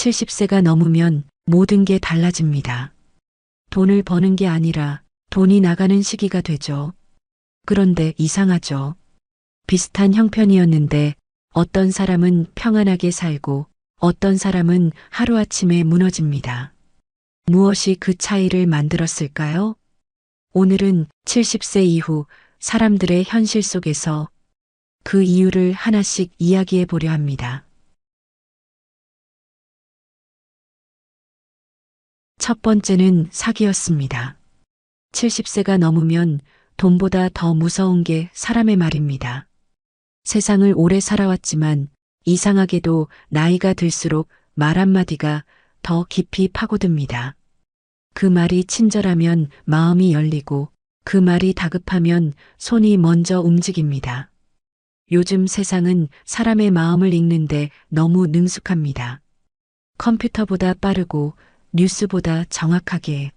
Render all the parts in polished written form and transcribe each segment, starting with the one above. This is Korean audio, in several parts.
70세가 넘으면 모든 게 달라집니다. 돈을 버는 게 아니라 돈이 나가는 시기가 되죠. 그런데 이상하죠. 비슷한 형편이었는데 어떤 사람은 평안하게 살고 어떤 사람은 하루아침에 무너집니다. 무엇이 그 차이를 만들었을까요? 오늘은 70세 이후 사람들의 현실 속에서 그 이유를 하나씩 이야기해 보려 합니다. 첫 번째는 사기였습니다. 70세가 넘으면 돈보다 더 무서운 게 사람의 말입니다. 세상을 오래 살아왔지만 이상하게도 나이가 들수록 말 한마디가 더 깊이 파고듭니다. 그 말이 친절하면 마음이 열리고 그 말이 다급하면 손이 먼저 움직입니다. 요즘 세상은 사람의 마음을 읽는데 너무 능숙합니다. 컴퓨터보다 빠르고 뉴스보다 정확하게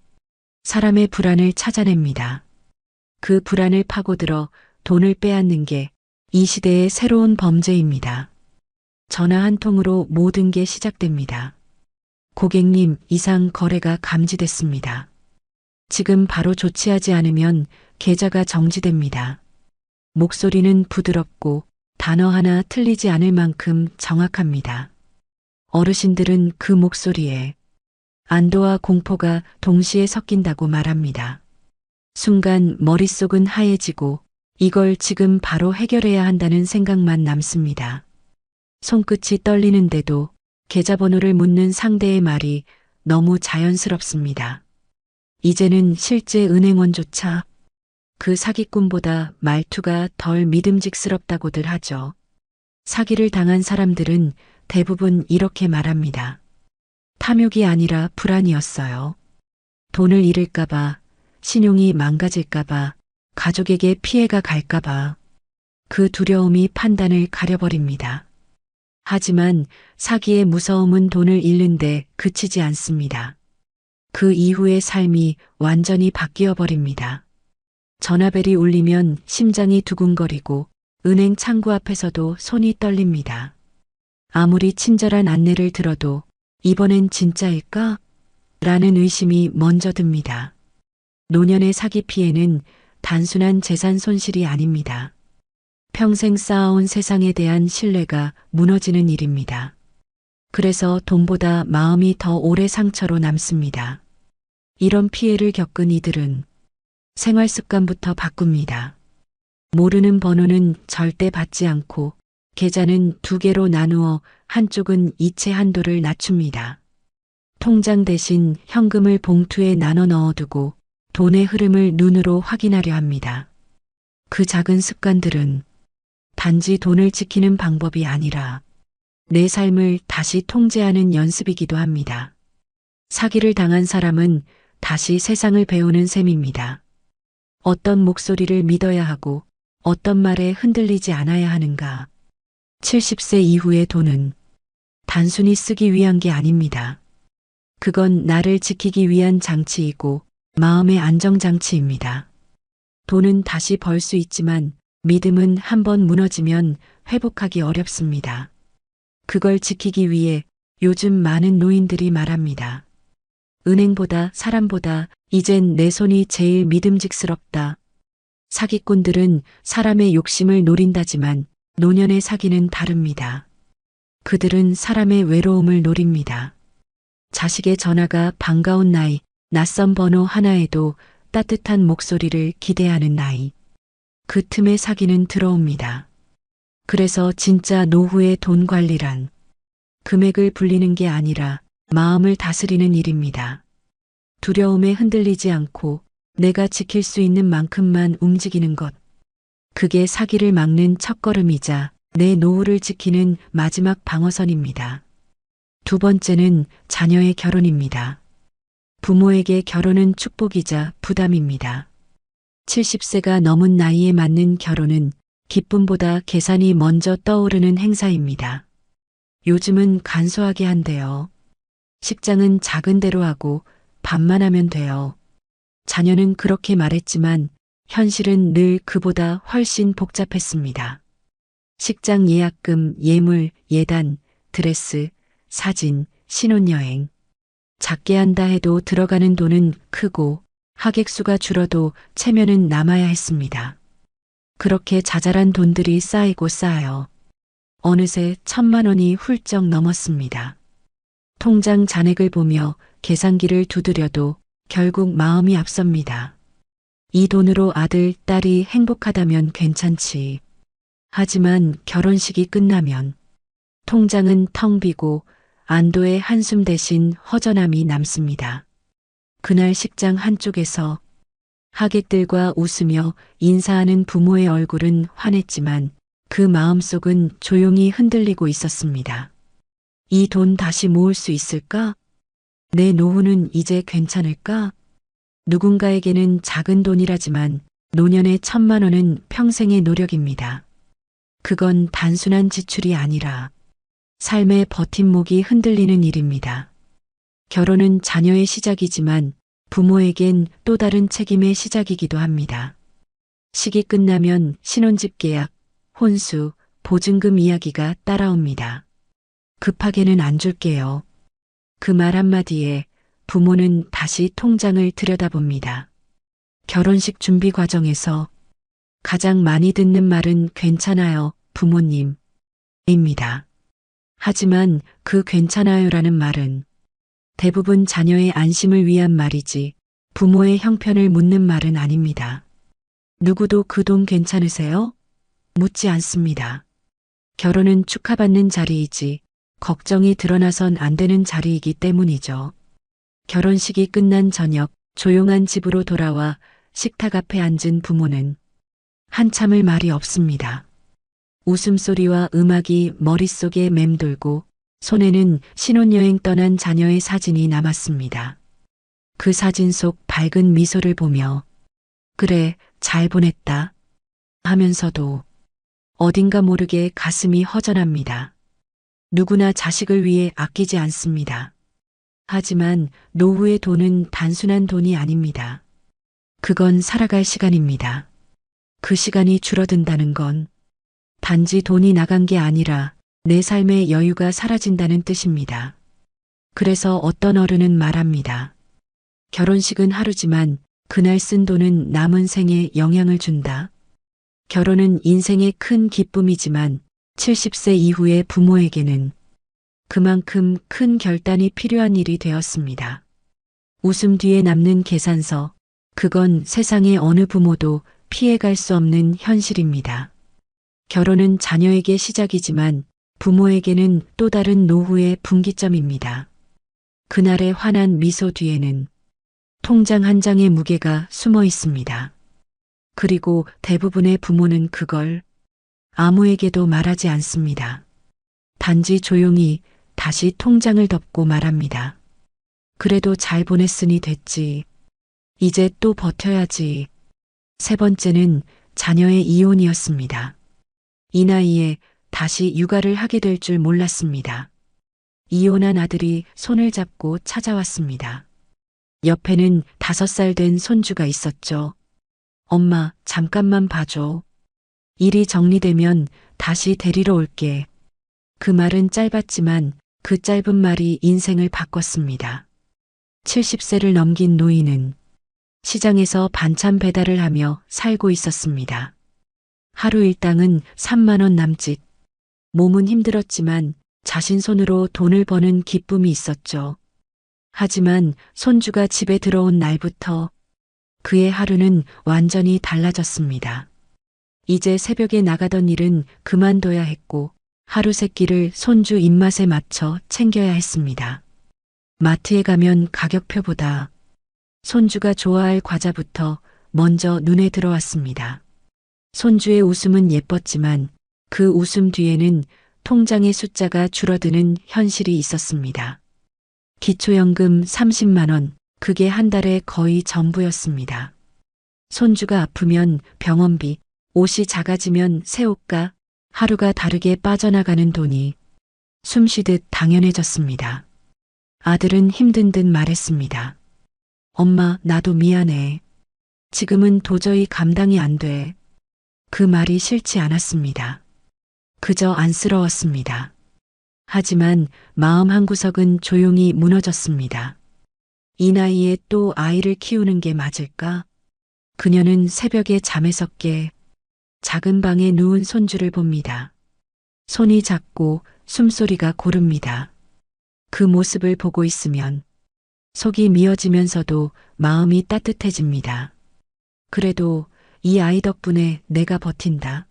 사람의 불안을 찾아냅니다. 그 불안을 파고들어 돈을 빼앗는 게 이 시대의 새로운 범죄입니다. 전화 한 통으로 모든 게 시작됩니다. 고객님, 이상 거래가 감지됐습니다. 지금 바로 조치하지 않으면 계좌가 정지됩니다. 목소리는 부드럽고 단어 하나 틀리지 않을 만큼 정확합니다. 어르신들은 그 목소리에 안도와 공포가 동시에 섞인다고 말합니다. 순간 머릿속은 하얘지고 이걸 지금 바로 해결해야 한다는 생각만 남습니다. 손끝이 떨리는데도 계좌번호를 묻는 상대의 말이 너무 자연스럽습니다. 이제는 실제 은행원조차 그 사기꾼보다 말투가 덜 믿음직스럽다고들 하죠. 사기를 당한 사람들은 대부분 이렇게 말합니다. 탐욕이 아니라 불안이었어요. 돈을 잃을까봐, 신용이 망가질까봐, 가족에게 피해가 갈까봐 그 두려움이 판단을 가려버립니다. 하지만 사기의 무서움은 돈을 잃는데 그치지 않습니다. 그 이후의 삶이 완전히 바뀌어 버립니다. 전화벨이 울리면 심장이 두근거리고 은행 창구 앞에서도 손이 떨립니다. 아무리 친절한 안내를 들어도 이번엔 진짜일까? 라는 의심이 먼저 듭니다. 노년의 사기 피해는 단순한 재산 손실이 아닙니다. 평생 쌓아온 세상에 대한 신뢰가 무너지는 일입니다. 그래서 돈보다 마음이 더 오래 상처로 남습니다. 이런 피해를 겪은 이들은 생활 습관부터 바꿉니다. 모르는 번호는 절대 받지 않고 계좌는 두 개로 나누어 한쪽은 이체 한도를 낮춥니다. 통장 대신 현금을 봉투에 나눠 넣어두고 돈의 흐름을 눈으로 확인하려 합니다. 그 작은 습관들은 단지 돈을 지키는 방법이 아니라 내 삶을 다시 통제하는 연습이기도 합니다. 사기를 당한 사람은 다시 세상을 배우는 셈입니다. 어떤 목소리를 믿어야 하고 어떤 말에 흔들리지 않아야 하는가. 70세 이후의 돈은 단순히 쓰기 위한 게 아닙니다. 그건 나를 지키기 위한 장치이고 마음의 안정장치입니다. 돈은 다시 벌 수 있지만 믿음은 한번 무너지면 회복하기 어렵습니다. 그걸 지키기 위해 요즘 많은 노인들이 말합니다. 은행보다 사람보다 이젠 내 손이 제일 믿음직스럽다. 사기꾼들은 사람의 욕심을 노린다지만 노년의 사기는 다릅니다. 그들은 사람의 외로움을 노립니다. 자식의 전화가 반가운 나이, 낯선 번호 하나에도 따뜻한 목소리를 기대하는 나이. 그 틈에 사기는 들어옵니다. 그래서 진짜 노후의 돈 관리란 금액을 불리는 게 아니라 마음을 다스리는 일입니다. 두려움에 흔들리지 않고 내가 지킬 수 있는 만큼만 움직이는 것. 그게 사기를 막는 첫걸음이자 내 노후를 지키는 마지막 방어선입니다. 두 번째는 자녀의 결혼입니다. 부모에게 결혼은 축복이자 부담입니다. 70세가 넘은 나이에 맞는 결혼은 기쁨보다 계산이 먼저 떠오르는 행사입니다. 요즘은 간소하게 한대요. 식장은 작은 데로 하고 밥만 하면 돼요. 자녀는 그렇게 말했지만 현실은 늘 그보다 훨씬 복잡했습니다. 식장 예약금, 예물, 예단, 드레스, 사진, 신혼여행. 작게 한다 해도 들어가는 돈은 크고 하객 수가 줄어도 체면은 남아야 했습니다. 그렇게 자잘한 돈들이 쌓이고 쌓여 어느새 1,000만 원이 훌쩍 넘었습니다. 통장 잔액을 보며 계산기를 두드려도 결국 마음이 앞섭니다. 이 돈으로 아들, 딸이 행복하다면 괜찮지. 하지만 결혼식이 끝나면 통장은 텅 비고 안도의 한숨 대신 허전함이 남습니다. 그날 식장 한쪽에서 하객들과 웃으며 인사하는 부모의 얼굴은 환했지만 그 마음속은 조용히 흔들리고 있었습니다. 이 돈 다시 모을 수 있을까? 내 노후는 이제 괜찮을까? 누군가에게는 작은 돈이라지만 노년의 1,000만 원은 평생의 노력입니다. 그건 단순한 지출이 아니라 삶의 버팀목이 흔들리는 일입니다. 결혼은 자녀의 시작이지만 부모에겐 또 다른 책임의 시작이기도 합니다. 식이 끝나면 신혼집 계약, 혼수, 보증금 이야기가 따라옵니다. 급하게는 안 줄게요. 그 말 한마디에 부모는 다시 통장을 들여다봅니다. 결혼식 준비 과정에서 가장 많이 듣는 말은 괜찮아요, 부모님. 입니다. 하지만 그 괜찮아요라는 말은 대부분 자녀의 안심을 위한 말이지 부모의 형편을 묻는 말은 아닙니다. 누구도 그 돈 괜찮으세요? 묻지 않습니다. 결혼은 축하받는 자리이지 걱정이 드러나선 안 되는 자리이기 때문이죠. 결혼식이 끝난 저녁 조용한 집으로 돌아와 식탁 앞에 앉은 부모는 한참을 말이 없습니다. 웃음소리와 음악이 머릿속에 맴돌고 손에는 신혼여행 떠난 자녀의 사진이 남았습니다. 그 사진 속 밝은 미소를 보며 그래, 잘 보냈다 하면서도 어딘가 모르게 가슴이 허전합니다. 누구나 자식을 위해 아끼지 않습니다. 하지만 노후의 돈은 단순한 돈이 아닙니다. 그건 살아갈 시간입니다. 그 시간이 줄어든다는 건 단지 돈이 나간 게 아니라 내 삶의 여유가 사라진다는 뜻입니다. 그래서 어떤 어른은 말합니다. 결혼식은 하루지만 그날 쓴 돈은 남은 생에 영향을 준다. 결혼은 인생의 큰 기쁨이지만 70세 이후의 부모에게는 그만큼 큰 결단이 필요한 일이 되었습니다. 웃음 뒤에 남는 계산서, 그건 세상의 어느 부모도 피해갈 수 없는 현실입니다. 결혼은 자녀에게 시작이지만 부모에게는 또 다른 노후의 분기점입니다. 그날의 환한 미소 뒤에는 통장 한 장의 무게가 숨어 있습니다. 그리고 대부분의 부모는 그걸 아무에게도 말하지 않습니다. 단지 조용히 다시 통장을 덮고 말합니다. 그래도 잘 보냈으니 됐지. 이제 또 버텨야지. 세 번째는 자녀의 이혼이었습니다. 이 나이에 다시 육아를 하게 될 줄 몰랐습니다. 이혼한 아들이 손을 잡고 찾아왔습니다. 옆에는 5살 된 손주가 있었죠. 엄마, 잠깐만 봐줘. 일이 정리되면 다시 데리러 올게. 그 말은 짧았지만 그 짧은 말이 인생을 바꿨습니다. 70세를 넘긴 노인은 시장에서 반찬 배달을 하며 살고 있었습니다. 하루 일당은 3만 원 남짓. 몸은 힘들었지만 자신 손으로 돈을 버는 기쁨이 있었죠. 하지만 손주가 집에 들어온 날부터 그의 하루는 완전히 달라졌습니다. 이제 새벽에 나가던 일은 그만둬야 했고 하루 세끼를 손주 입맛에 맞춰 챙겨야 했습니다. 마트에 가면 가격표보다 손주가 좋아할 과자부터 먼저 눈에 들어왔습니다. 손주의 웃음은 예뻤지만 그 웃음 뒤에는 통장의 숫자가 줄어드는 현실이 있었습니다. 기초연금 30만 원, 그게 한 달에 거의 전부였습니다. 손주가 아프면 병원비, 옷이 작아지면 새 옷가, 하루가 다르게 빠져나가는 돈이 숨쉬듯 당연해졌습니다. 아들은 힘든 듯 말했습니다. 엄마, 나도 미안해. 지금은 도저히 감당이 안 돼. 그 말이 싫지 않았습니다. 그저 안쓰러웠습니다. 하지만 마음 한구석은 조용히 무너졌습니다. 이 나이에 또 아이를 키우는 게 맞을까? 그녀는 새벽에 잠에서 깨 작은 방에 누운 손주를 봅니다. 손이 작고 숨소리가 고릅니다. 그 모습을 보고 있으면 속이 미어지면서도 마음이 따뜻해집니다. 그래도 이 아이 덕분에 내가 버틴다.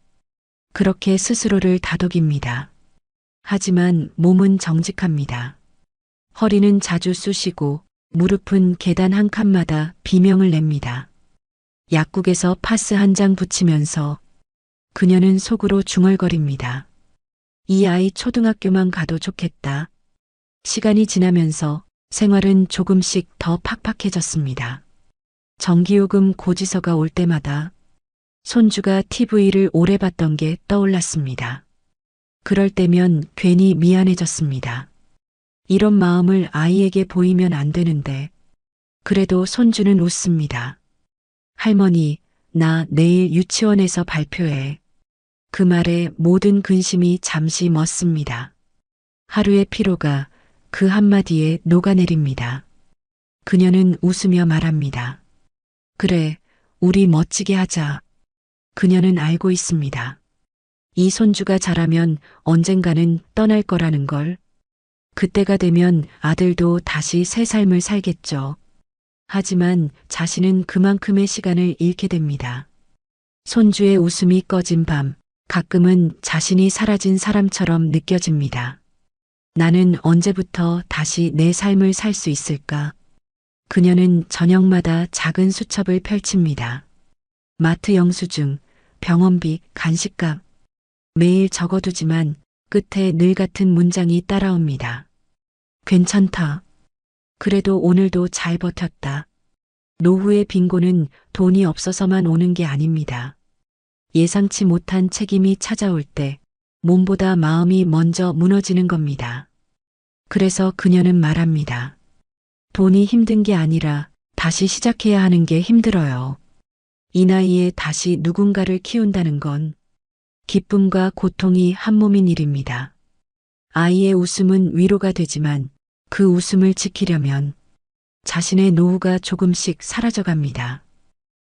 그렇게 스스로를 다독입니다. 하지만 몸은 정직합니다. 허리는 자주 쑤시고 무릎은 계단 한 칸마다 비명을 냅니다. 약국에서 파스 한 장 붙이면서 그녀는 속으로 중얼거립니다. 이 아이 초등학교만 가도 좋겠다. 시간이 지나면서 생활은 조금씩 더 팍팍해졌습니다. 전기요금 고지서가 올 때마다 손주가 TV를 오래 봤던 게 떠올랐습니다. 그럴 때면 괜히 미안해졌습니다. 이런 마음을 아이에게 보이면 안 되는데 그래도 손주는 웃습니다. 할머니, 나 내일 유치원에서 발표해. 그 말에 모든 근심이 잠시 멎습니다. 하루의 피로가 그 한마디에 녹아내립니다. 그녀는 웃으며 말합니다. 그래, 우리 멋지게 하자. 그녀는 알고 있습니다. 이 손주가 자라면 언젠가는 떠날 거라는 걸. 그때가 되면 아들도 다시 새 삶을 살겠죠. 하지만 자신은 그만큼의 시간을 잃게 됩니다. 손주의 웃음이 꺼진 밤, 가끔은 자신이 사라진 사람처럼 느껴집니다. 나는 언제부터 다시 내 삶을 살 수 있을까? 그녀는 저녁마다 작은 수첩을 펼칩니다. 마트 영수증, 병원비, 간식값. 매일 적어두지만 끝에 늘 같은 문장이 따라옵니다. 괜찮다. 그래도 오늘도 잘 버텼다. 노후의 빈곤은 돈이 없어서만 오는 게 아닙니다. 예상치 못한 책임이 찾아올 때 몸보다 마음이 먼저 무너지는 겁니다. 그래서 그녀는 말합니다. 돈이 힘든 게 아니라 다시 시작해야 하는 게 힘들어요. 이 나이에 다시 누군가를 키운다는 건 기쁨과 고통이 한 몸인 일입니다. 아이의 웃음은 위로가 되지만 그 웃음을 지키려면 자신의 노후가 조금씩 사라져갑니다.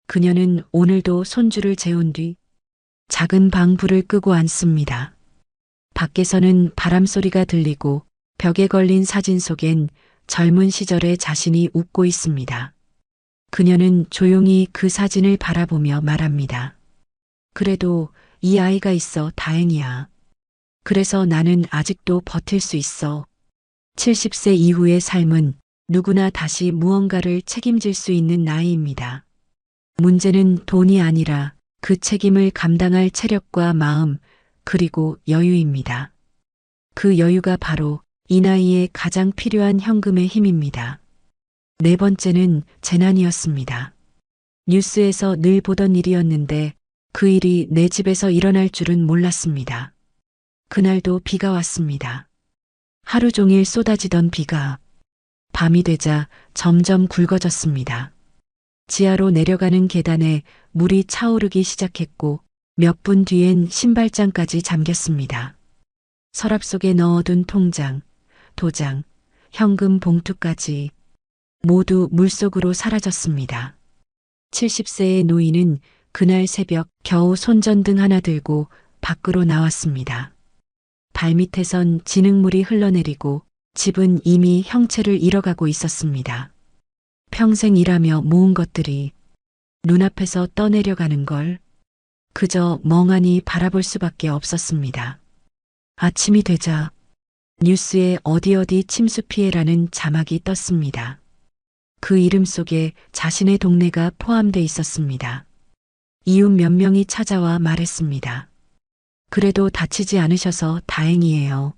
그녀는 오늘도 손주를 재운 뒤 작은 방 불을 끄고 앉습니다. 밖에서는 바람 소리가 들리고 벽에 걸린 사진 속엔 젊은 시절의 자신이 웃고 있습니다. 그녀는 조용히 그 사진을 바라보며 말합니다. 그래도 이 아이가 있어 다행이야. 그래서 나는 아직도 버틸 수 있어. 70세 이후의 삶은 누구나 다시 무언가를 책임질 수 있는 나이입니다. 문제는 돈이 아니라 그 책임을 감당할 체력과 마음, 그리고 여유입니다. 그 여유가 바로 이 나이에 가장 필요한 현금의 힘입니다. 네 번째는 재난이었습니다. 뉴스에서 늘 보던 일이었는데 그 일이 내 집에서 일어날 줄은 몰랐습니다. 그날도 비가 왔습니다. 하루 종일 쏟아지던 비가 밤이 되자 점점 굵어졌습니다. 지하로 내려가는 계단에 물이 차오르기 시작했고 몇 분 뒤엔 신발장까지 잠겼습니다. 서랍 속에 넣어둔 통장, 도장, 현금 봉투까지 모두 물속으로 사라졌습니다. 70세의 노인은 그날 새벽 겨우 손전등 하나 들고 밖으로 나왔습니다. 발밑에선 진흙물이 흘러내리고 집은 이미 형체를 잃어가고 있었습니다. 평생 일하며 모은 것들이 눈앞에서 떠내려가는 걸 그저 멍하니 바라볼 수밖에 없었습니다. 아침이 되자 뉴스에 어디 침수 피해라는 자막이 떴습니다. 그 이름 속에 자신의 동네가 포함돼 있었습니다. 이웃 몇 명이 찾아와 말했습니다. 그래도 다치지 않으셔서 다행이에요.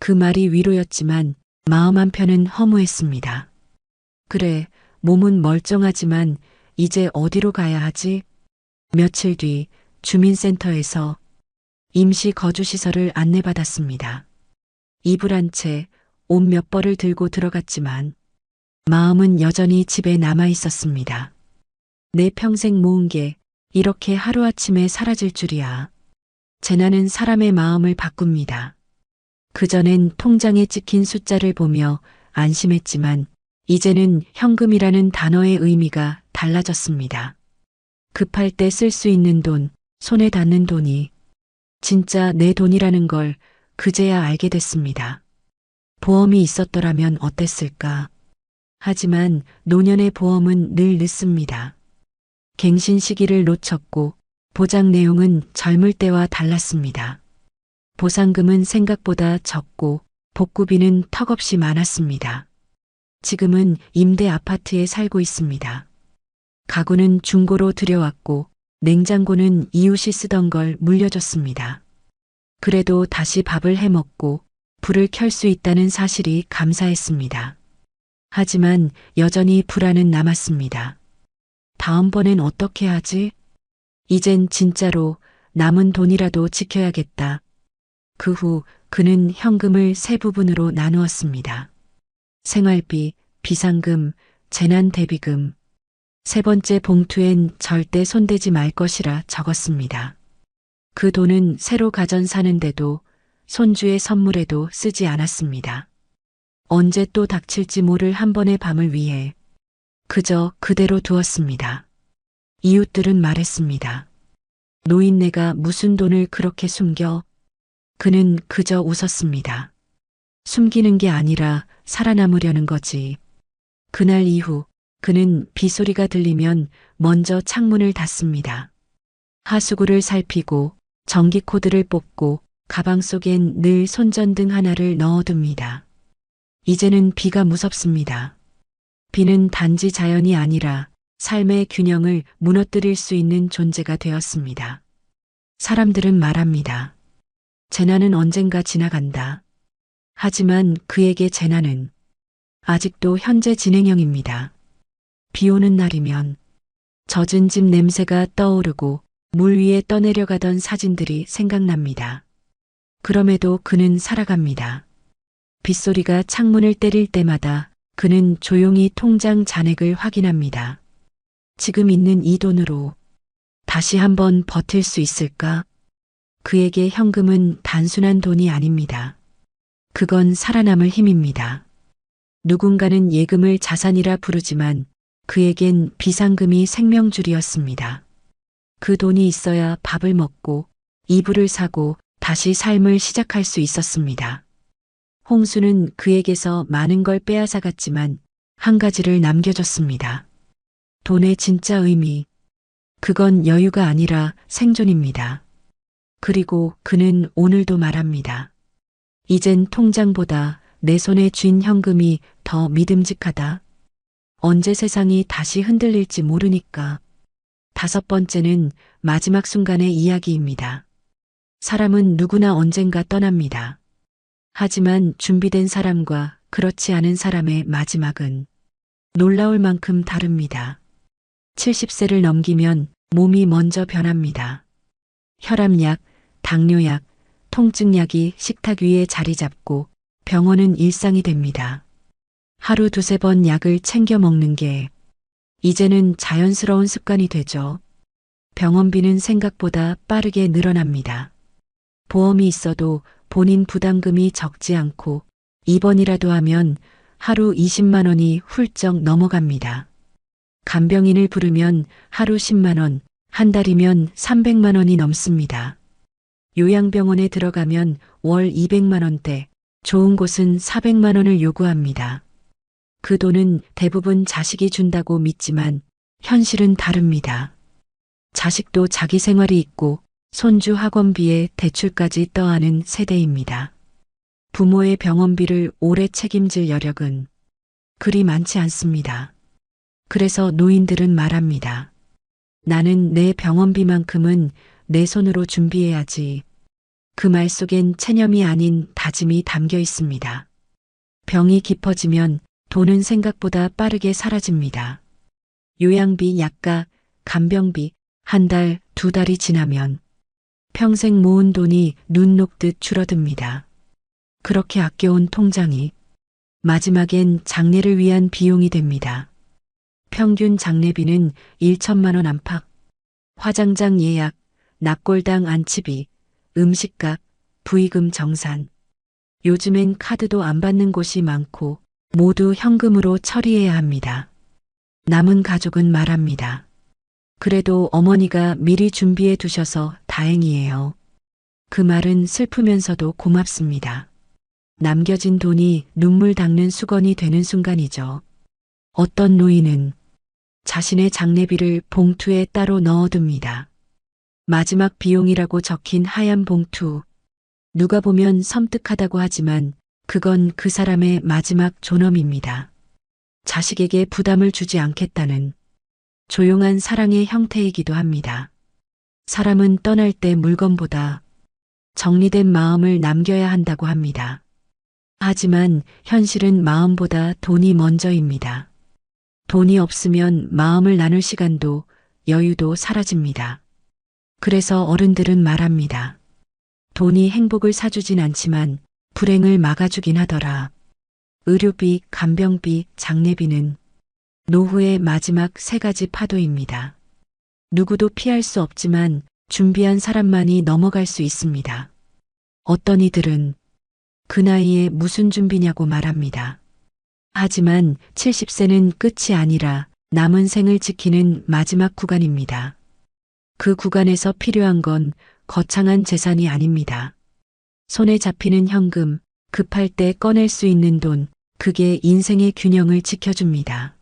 그 말이 위로였지만 마음 한편은 허무했습니다. 그래, 몸은 멀쩡하지만 이제 어디로 가야 하지? 며칠 뒤 주민센터에서 임시 거주시설을 안내받았습니다. 이불 한 채, 옷 몇 벌을 들고 들어갔지만 마음은 여전히 집에 남아 있었습니다. 내 평생 모은 게 이렇게 하루아침에 사라질 줄이야. 재난은 사람의 마음을 바꿉니다. 그전엔 통장에 찍힌 숫자를 보며 안심했지만 이제는 현금이라는 단어의 의미가 달라졌습니다. 급할 때 쓸 수 있는 돈, 손에 닿는 돈이 진짜 내 돈이라는 걸 그제야 알게 됐습니다. 보험이 있었더라면 어땠을까? 하지만 노년의 보험은 늘 늦습니다. 갱신 시기를 놓쳤고 보장 내용은 젊을 때와 달랐습니다. 보상금은 생각보다 적고 복구비는 턱없이 많았습니다. 지금은 임대 아파트에 살고 있습니다. 가구는 중고로 들여왔고 냉장고는 이웃이 쓰던 걸 물려줬습니다. 그래도 다시 밥을 해 먹고 불을 켤 수 있다는 사실이 감사했습니다. 하지만 여전히 불안은 남았습니다. 다음번엔 어떻게 하지? 이젠 진짜로 남은 돈이라도 지켜야겠다. 그 후 그는 현금을 세 부분으로 나누었습니다. 생활비, 비상금, 재난대비금. 세 번째 봉투엔 절대 손대지 말 것이라 적었습니다. 그 돈은 새로 가전 사는데도 손주의 선물에도 쓰지 않았습니다. 언제 또 닥칠지 모를 한 번의 밤을 위해 그저 그대로 두었습니다. 이웃들은 말했습니다. 노인네가 무슨 돈을 그렇게 숨겨? 그는 그저 웃었습니다. 숨기는 게 아니라 살아남으려는 거지. 그날 이후 그는 비소리가 들리면 먼저 창문을 닫습니다. 하수구를 살피고 전기 코드를 뽑고 가방 속엔 늘 손전등 하나를 넣어둡니다. 이제는 비가 무섭습니다. 비는 단지 자연이 아니라 삶의 균형을 무너뜨릴 수 있는 존재가 되었습니다. 사람들은 말합니다. 재난은 언젠가 지나간다. 하지만 그에게 재난은 아직도 현재 진행형입니다. 비 오는 날이면 젖은 집 냄새가 떠오르고 물 위에 떠내려가던 사진들이 생각납니다. 그럼에도 그는 살아갑니다. 빗소리가 창문을 때릴 때마다 그는 조용히 통장 잔액을 확인합니다. 지금 있는 이 돈으로 다시 한번 버틸 수 있을까? 그에게 현금은 단순한 돈이 아닙니다. 그건 살아남을 힘입니다. 누군가는 예금을 자산이라 부르지만 그에겐 비상금이 생명줄이었습니다. 그 돈이 있어야 밥을 먹고 이불을 사고 다시 삶을 시작할 수 있었습니다. 홍수는 그에게서 많은 걸 빼앗아갔지만 한 가지를 남겨줬습니다. 돈의 진짜 의미. 그건 여유가 아니라 생존입니다. 그리고 그는 오늘도 말합니다. 이젠 통장보다 내 손에 쥔 현금이 더 믿음직하다. 언제 세상이 다시 흔들릴지 모르니까. 다섯 번째는 마지막 순간의 이야기입니다. 사람은 누구나 언젠가 떠납니다. 하지만 준비된 사람과 그렇지 않은 사람의 마지막은 놀라울 만큼 다릅니다. 70세를 넘기면 몸이 먼저 변합니다. 혈압약, 당뇨약, 통증약이 식탁 위에 자리 잡고 병원은 일상이 됩니다. 하루 두세 번 약을 챙겨 먹는 게 이제는 자연스러운 습관이 되죠. 병원비는 생각보다 빠르게 늘어납니다. 보험이 있어도 본인 부담금이 적지 않고 입원이라도 하면 하루 20만 원이 훌쩍 넘어갑니다. 간병인을 부르면 하루 10만 원, 한 달이면 300만 원이 넘습니다. 요양병원에 들어가면 월 200만 원대, 좋은 곳은 400만 원을 요구합니다. 그 돈은 대부분 자식이 준다고 믿지만 현실은 다릅니다. 자식도 자기 생활이 있고 손주 학원비에 대출까지 떠안은 세대입니다. 부모의 병원비를 오래 책임질 여력은 그리 많지 않습니다. 그래서 노인들은 말합니다. 나는 내 병원비만큼은 내 손으로 준비해야지. 그 말 속엔 체념이 아닌 다짐이 담겨 있습니다. 병이 깊어지면 돈은 생각보다 빠르게 사라집니다. 요양비, 약가, 간병비, 한 달, 두 달이 지나면 평생 모은 돈이 눈 녹듯 줄어듭니다. 그렇게 아껴온 통장이 마지막엔 장례를 위한 비용이 됩니다. 평균 장례비는 1천만 원 안팎, 화장장 예약, 납골당 안치비, 음식값, 부의금 정산. 요즘엔 카드도 안 받는 곳이 많고 모두 현금으로 처리해야 합니다. 남은 가족은 말합니다. 그래도 어머니가 미리 준비해 두셔서 다행이에요. 그 말은 슬프면서도 고맙습니다. 남겨진 돈이 눈물 닦는 수건이 되는 순간이죠. 어떤 노인은 자신의 장례비를 봉투에 따로 넣어둡니다. 마지막 비용이라고 적힌 하얀 봉투. 누가 보면 섬뜩하다고 하지만 그건 그 사람의 마지막 존엄입니다. 자식에게 부담을 주지 않겠다는 조용한 사랑의 형태이기도 합니다. 사람은 떠날 때 물건보다 정리된 마음을 남겨야 한다고 합니다. 하지만 현실은 마음보다 돈이 먼저입니다. 돈이 없으면 마음을 나눌 시간도 여유도 사라집니다. 그래서 어른들은 말합니다. 돈이 행복을 사주진 않지만 불행을 막아주긴 하더라. 의료비, 간병비, 장례비는 노후의 마지막 세 가지 파도입니다. 누구도 피할 수 없지만 준비한 사람만이 넘어갈 수 있습니다. 어떤 이들은 그 나이에 무슨 준비냐고 말합니다. 하지만 70세는 끝이 아니라 남은 생을 지키는 마지막 구간입니다. 그 구간에서 필요한 건 거창한 재산이 아닙니다. 손에 잡히는 현금, 급할 때 꺼낼 수 있는 돈, 그게 인생의 균형을 지켜줍니다.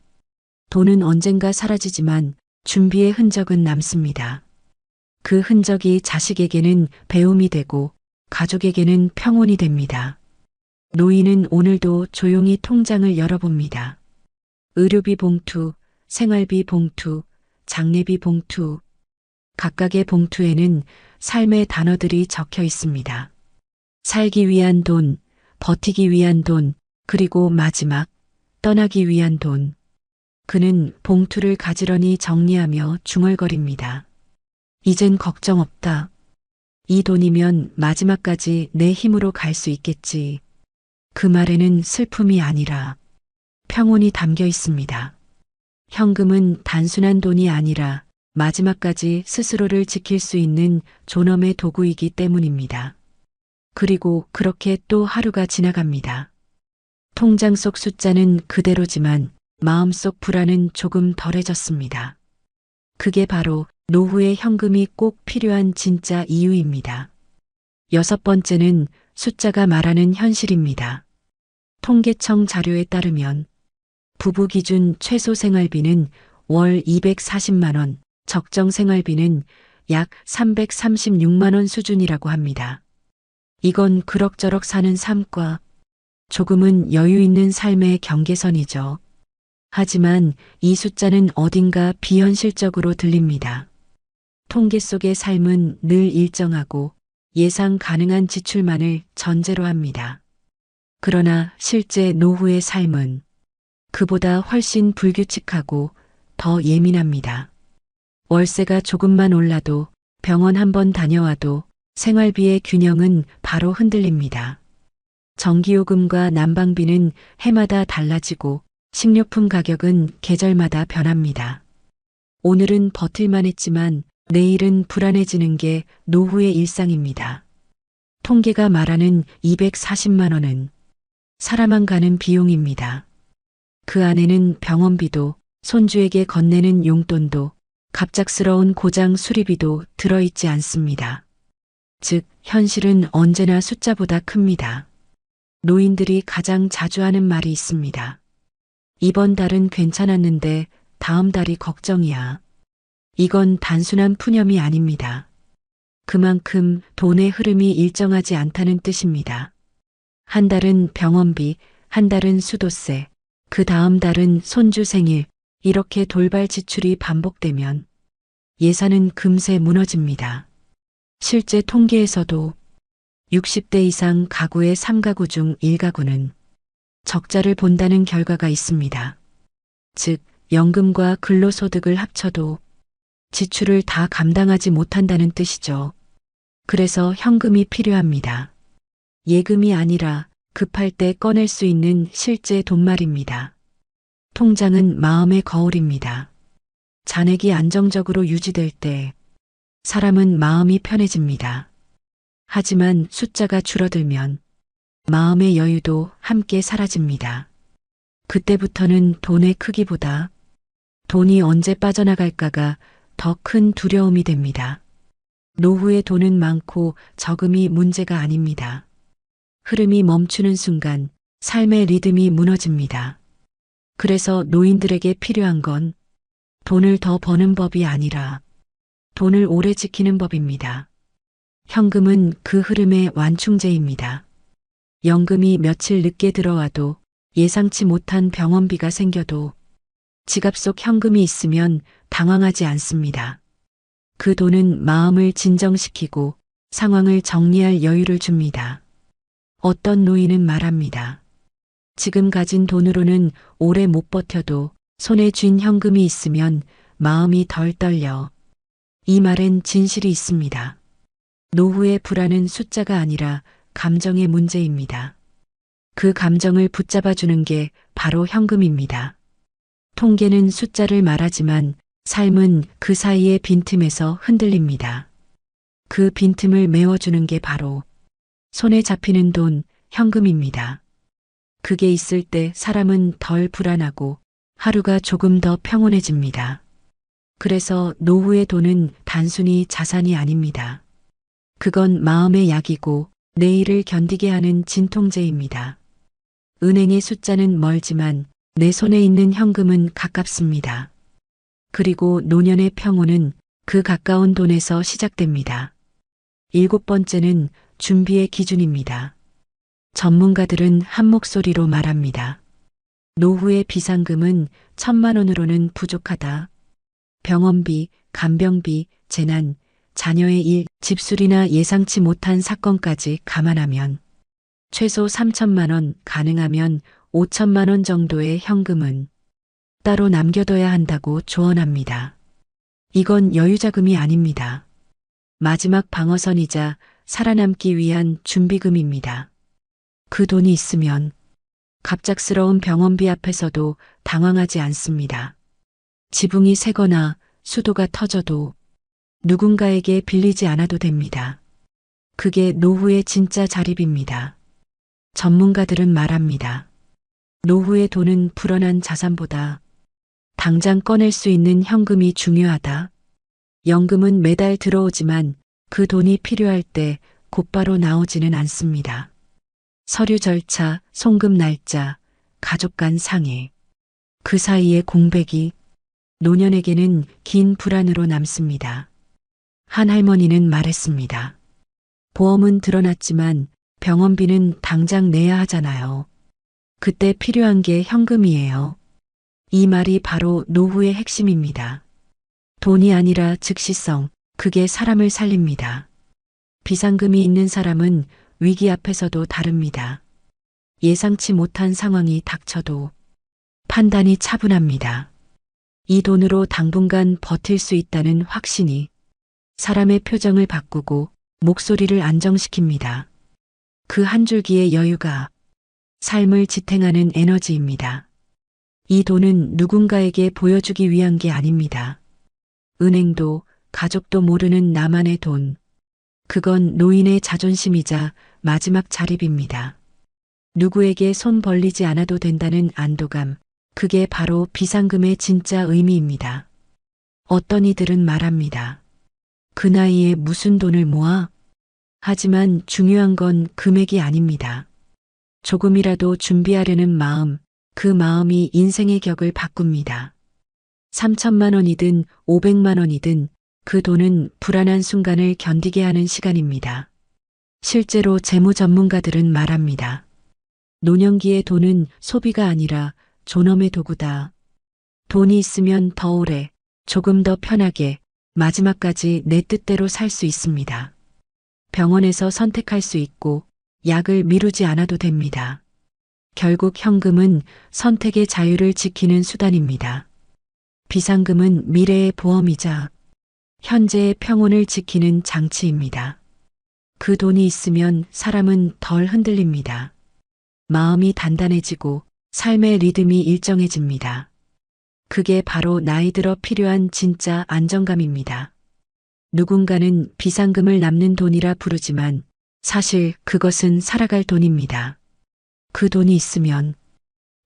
돈은 언젠가 사라지지만 준비의 흔적은 남습니다. 그 흔적이 자식에게는 배움이 되고 가족에게는 평온이 됩니다. 노인은 오늘도 조용히 통장을 열어봅니다. 의료비 봉투, 생활비 봉투, 장례비 봉투. 각각의 봉투에는 삶의 단어들이 적혀 있습니다. 살기 위한 돈, 버티기 위한 돈, 그리고 마지막, 떠나기 위한 돈. 그는 봉투를 가지런히 정리하며 중얼거립니다. 이젠 걱정 없다. 이 돈이면 마지막까지 내 힘으로 갈 수 있겠지. 그 말에는 슬픔이 아니라 평온이 담겨 있습니다. 현금은 단순한 돈이 아니라 마지막까지 스스로를 지킬 수 있는 존엄의 도구이기 때문입니다. 그리고 그렇게 또 하루가 지나갑니다. 통장 속 숫자는 그대로지만 마음속 불안은 조금 덜해졌습니다. 그게 바로 노후의 현금이 꼭 필요한 진짜 이유입니다. 6번째는 숫자가 말하는 현실입니다. 통계청 자료에 따르면 부부 기준 최소 생활비는 월 240만 원, 적정 생활비는 약 336만 원 수준이라고 합니다. 이건 그럭저럭 사는 삶과 조금은 여유 있는 삶의 경계선이죠. 하지만 이 숫자는 어딘가 비현실적으로 들립니다. 통계 속의 삶은 늘 일정하고 예상 가능한 지출만을 전제로 합니다. 그러나 실제 노후의 삶은 그보다 훨씬 불규칙하고 더 예민합니다. 월세가 조금만 올라도 병원 한 번 다녀와도 생활비의 균형은 바로 흔들립니다. 전기요금과 난방비는 해마다 달라지고 식료품 가격은 계절마다 변합니다. 오늘은 버틸만 했지만 내일은 불안해지는 게 노후의 일상입니다. 통계가 말하는 240만 원은 살아만 가는 비용입니다. 그 안에는 병원비도 손주에게 건네는 용돈도 갑작스러운 고장 수리비도 들어있지 않습니다. 즉, 현실은 언제나 숫자보다 큽니다. 노인들이 가장 자주 하는 말이 있습니다. 이번 달은 괜찮았는데 다음 달이 걱정이야. 이건 단순한 푸념이 아닙니다. 그만큼 돈의 흐름이 일정하지 않다는 뜻입니다. 한 달은 병원비, 한 달은 수도세, 그 다음 달은 손주 생일, 이렇게 돌발 지출이 반복되면 예산은 금세 무너집니다. 실제 통계에서도 60대 이상 가구의 3가구 중 1가구는 적자를 본다는 결과가 있습니다. 즉, 연금과 근로소득을 합쳐도 지출을 다 감당하지 못한다는 뜻이죠. 그래서 현금이 필요합니다. 예금이 아니라 급할 때 꺼낼 수 있는 실제 돈 말입니다. 통장은 마음의 거울입니다. 잔액이 안정적으로 유지될 때 사람은 마음이 편해집니다. 하지만 숫자가 줄어들면 마음의 여유도 함께 사라집니다. 그때부터는 돈의 크기보다 돈이 언제 빠져나갈까가 더 큰 두려움이 됩니다. 노후에 돈은 많고 적음이 문제가 아닙니다. 흐름이 멈추는 순간 삶의 리듬이 무너집니다. 그래서 노인들에게 필요한 건 돈을 더 버는 법이 아니라 돈을 오래 지키는 법입니다. 현금은 그 흐름의 완충제입니다. 연금이 며칠 늦게 들어와도 예상치 못한 병원비가 생겨도 지갑 속 현금이 있으면 당황하지 않습니다. 그 돈은 마음을 진정시키고 상황을 정리할 여유를 줍니다. 어떤 노인은 말합니다. 지금 가진 돈으로는 오래 못 버텨도 손에 쥔 현금이 있으면 마음이 덜 떨려. 이 말엔 진실이 있습니다. 노후의 불안은 숫자가 아니라 감정의 문제입니다. 그 감정을 붙잡아주는 게 바로 현금입니다. 통계는 숫자를 말하지만 삶은 그 사이의 빈틈에서 흔들립니다. 그 빈틈을 메워주는 게 바로 손에 잡히는 돈, 현금입니다. 그게 있을 때 사람은 덜 불안하고 하루가 조금 더 평온해집니다. 그래서 노후의 돈은 단순히 자산이 아닙니다. 그건 마음의 약이고 내일을 견디게 하는 진통제입니다. 은행의 숫자는 멀지만 내 손에 있는 현금은 가깝습니다. 그리고 노년의 평온은 그 가까운 돈에서 시작됩니다. 7번째는 준비의 기준입니다. 전문가들은 한 목소리로 말합니다. 노후의 비상금은 1,000만 원으로는 부족하다. 병원비, 간병비, 재난, 자녀의 일, 집수리나 예상치 못한 사건까지 감안하면 최소 3,000만 원, 가능하면 5,000만 원 정도의 현금은 따로 남겨둬야 한다고 조언합니다. 이건 여유자금이 아닙니다. 마지막 방어선이자 살아남기 위한 준비금입니다. 그 돈이 있으면 갑작스러운 병원비 앞에서도 당황하지 않습니다. 지붕이 새거나 수도가 터져도 누군가에게 빌리지 않아도 됩니다. 그게 노후의 진짜 자립입니다. 전문가들은 말합니다. 노후의 돈은 불어난 자산보다 당장 꺼낼 수 있는 현금이 중요하다. 연금은 매달 들어오지만 그 돈이 필요할 때 곧바로 나오지는 않습니다. 서류 절차, 송금 날짜, 가족 간 상해. 그 사이의 공백이 노년에게는 긴 불안으로 남습니다. 한 할머니는 말했습니다. 보험은 드러났지만 병원비는 당장 내야 하잖아요. 그때 필요한 게 현금이에요. 이 말이 바로 노후의 핵심입니다. 돈이 아니라 즉시성, 그게 사람을 살립니다. 비상금이 있는 사람은 위기 앞에서도 다릅니다. 예상치 못한 상황이 닥쳐도 판단이 차분합니다. 이 돈으로 당분간 버틸 수 있다는 확신이 사람의 표정을 바꾸고 목소리를 안정시킵니다. 그 한 줄기의 여유가 삶을 지탱하는 에너지입니다. 이 돈은 누군가에게 보여주기 위한 게 아닙니다. 은행도 가족도 모르는 나만의 돈. 그건 노인의 자존심이자 마지막 자립입니다. 누구에게 손 벌리지 않아도 된다는 안도감. 그게 바로 비상금의 진짜 의미입니다. 어떤 이들은 말합니다. 그 나이에 무슨 돈을 모아? 하지만 중요한 건 금액이 아닙니다. 조금이라도 준비하려는 마음, 그 마음이 인생의 격을 바꿉니다. 3,000만 원이든 500만 원이든 그 돈은 불안한 순간을 견디게 하는 시간입니다. 실제로 재무 전문가들은 말합니다. 노년기의 돈은 소비가 아니라 존엄의 도구다. 돈이 있으면 더 오래, 조금 더 편하게, 마지막까지 내 뜻대로 살 수 있습니다. 병원에서 선택할 수 있고 약을 미루지 않아도 됩니다. 결국 현금은 선택의 자유를 지키는 수단입니다. 비상금은 미래의 보험이자 현재의 평온을 지키는 장치입니다. 그 돈이 있으면 사람은 덜 흔들립니다. 마음이 단단해지고 삶의 리듬이 일정해집니다. 그게 바로 나이 들어 필요한 진짜 안정감입니다. 누군가는 비상금을 남는 돈이라 부르지만 사실 그것은 살아갈 돈입니다. 그 돈이 있으면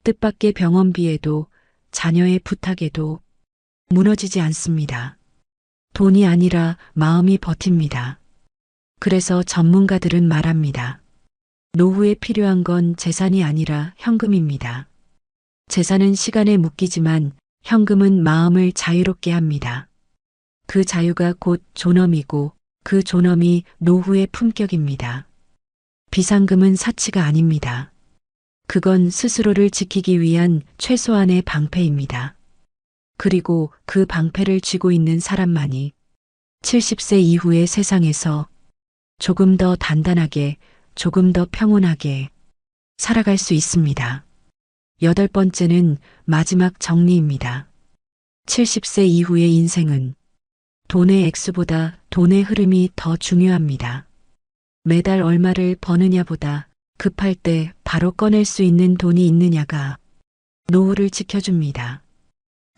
뜻밖의 병원비에도 자녀의 부탁에도 무너지지 않습니다. 돈이 아니라 마음이 버팁니다. 그래서 전문가들은 말합니다. 노후에 필요한 건 재산이 아니라 현금입니다. 재산은 시간에 묶이지만 현금은 마음을 자유롭게 합니다. 그 자유가 곧 존엄이고 그 존엄이 노후의 품격입니다. 비상금은 사치가 아닙니다. 그건 스스로를 지키기 위한 최소한의 방패입니다. 그리고 그 방패를 쥐고 있는 사람만이 70세 이후의 세상에서 조금 더 단단하게, 조금 더 평온하게 살아갈 수 있습니다. 8번째는 마지막 정리입니다. 70세 이후의 인생은 돈의 액수보다 돈의 흐름이 더 중요합니다. 매달 얼마를 버느냐보다 급할 때 바로 꺼낼 수 있는 돈이 있느냐가 노후를 지켜줍니다.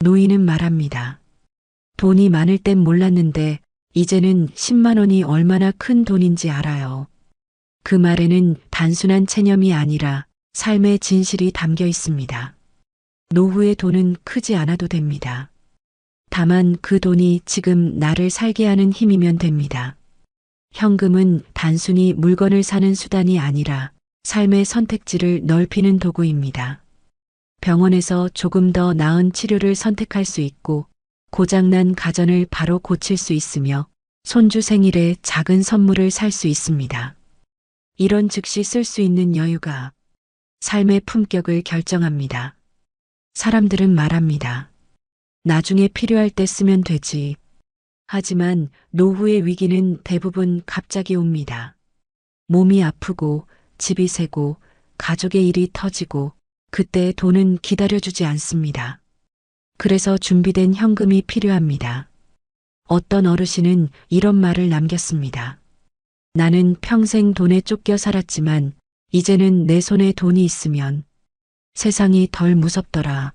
노인은 말합니다. 돈이 많을 땐 몰랐는데 이제는 10만 원이 얼마나 큰 돈인지 알아요. 그 말에는 단순한 체념이 아니라 삶의 진실이 담겨 있습니다. 노후의 돈은 크지 않아도 됩니다. 다만 그 돈이 지금 나를 살게 하는 힘이면 됩니다. 현금은 단순히 물건을 사는 수단이 아니라 삶의 선택지를 넓히는 도구입니다. 병원에서 조금 더 나은 치료를 선택할 수 있고 고장난 가전을 바로 고칠 수 있으며 손주 생일에 작은 선물을 살 수 있습니다. 이런 즉시 쓸 수 있는 여유가 삶의 품격을 결정합니다. 사람들은 말합니다. 나중에 필요할 때 쓰면 되지. 하지만 노후의 위기는 대부분 갑자기 옵니다. 몸이 아프고 집이 새고 가족의 일이 터지고 그때 돈은 기다려주지 않습니다. 그래서 준비된 현금이 필요합니다. 어떤 어르신은 이런 말을 남겼습니다. 나는 평생 돈에 쫓겨 살았지만 이제는 내 손에 돈이 있으면 세상이 덜 무섭더라.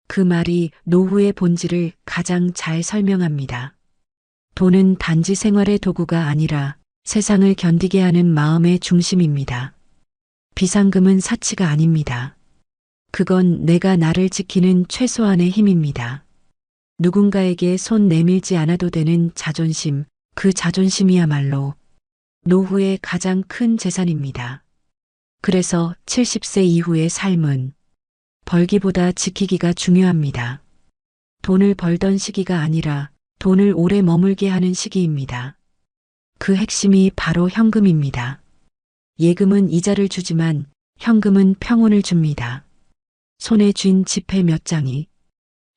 그 말이 노후의 본질을 가장 잘 설명합니다. 돈은 단지 생활의 도구가 아니라 세상을 견디게 하는 마음의 중심입니다. 비상금은 사치가 아닙니다. 그건 내가 나를 지키는 최소한의 힘입니다. 누군가에게 손 내밀지 않아도 되는 자존심, 그 자존심이야말로 노후의 가장 큰 재산입니다. 그래서 70세 이후의 삶은 벌기보다 지키기가 중요합니다. 돈을 벌던 시기가 아니라 돈을 오래 머물게 하는 시기입니다. 그 핵심이 바로 현금입니다. 예금은 이자를 주지만 현금은 평온을 줍니다. 손에 쥔 지폐 몇 장이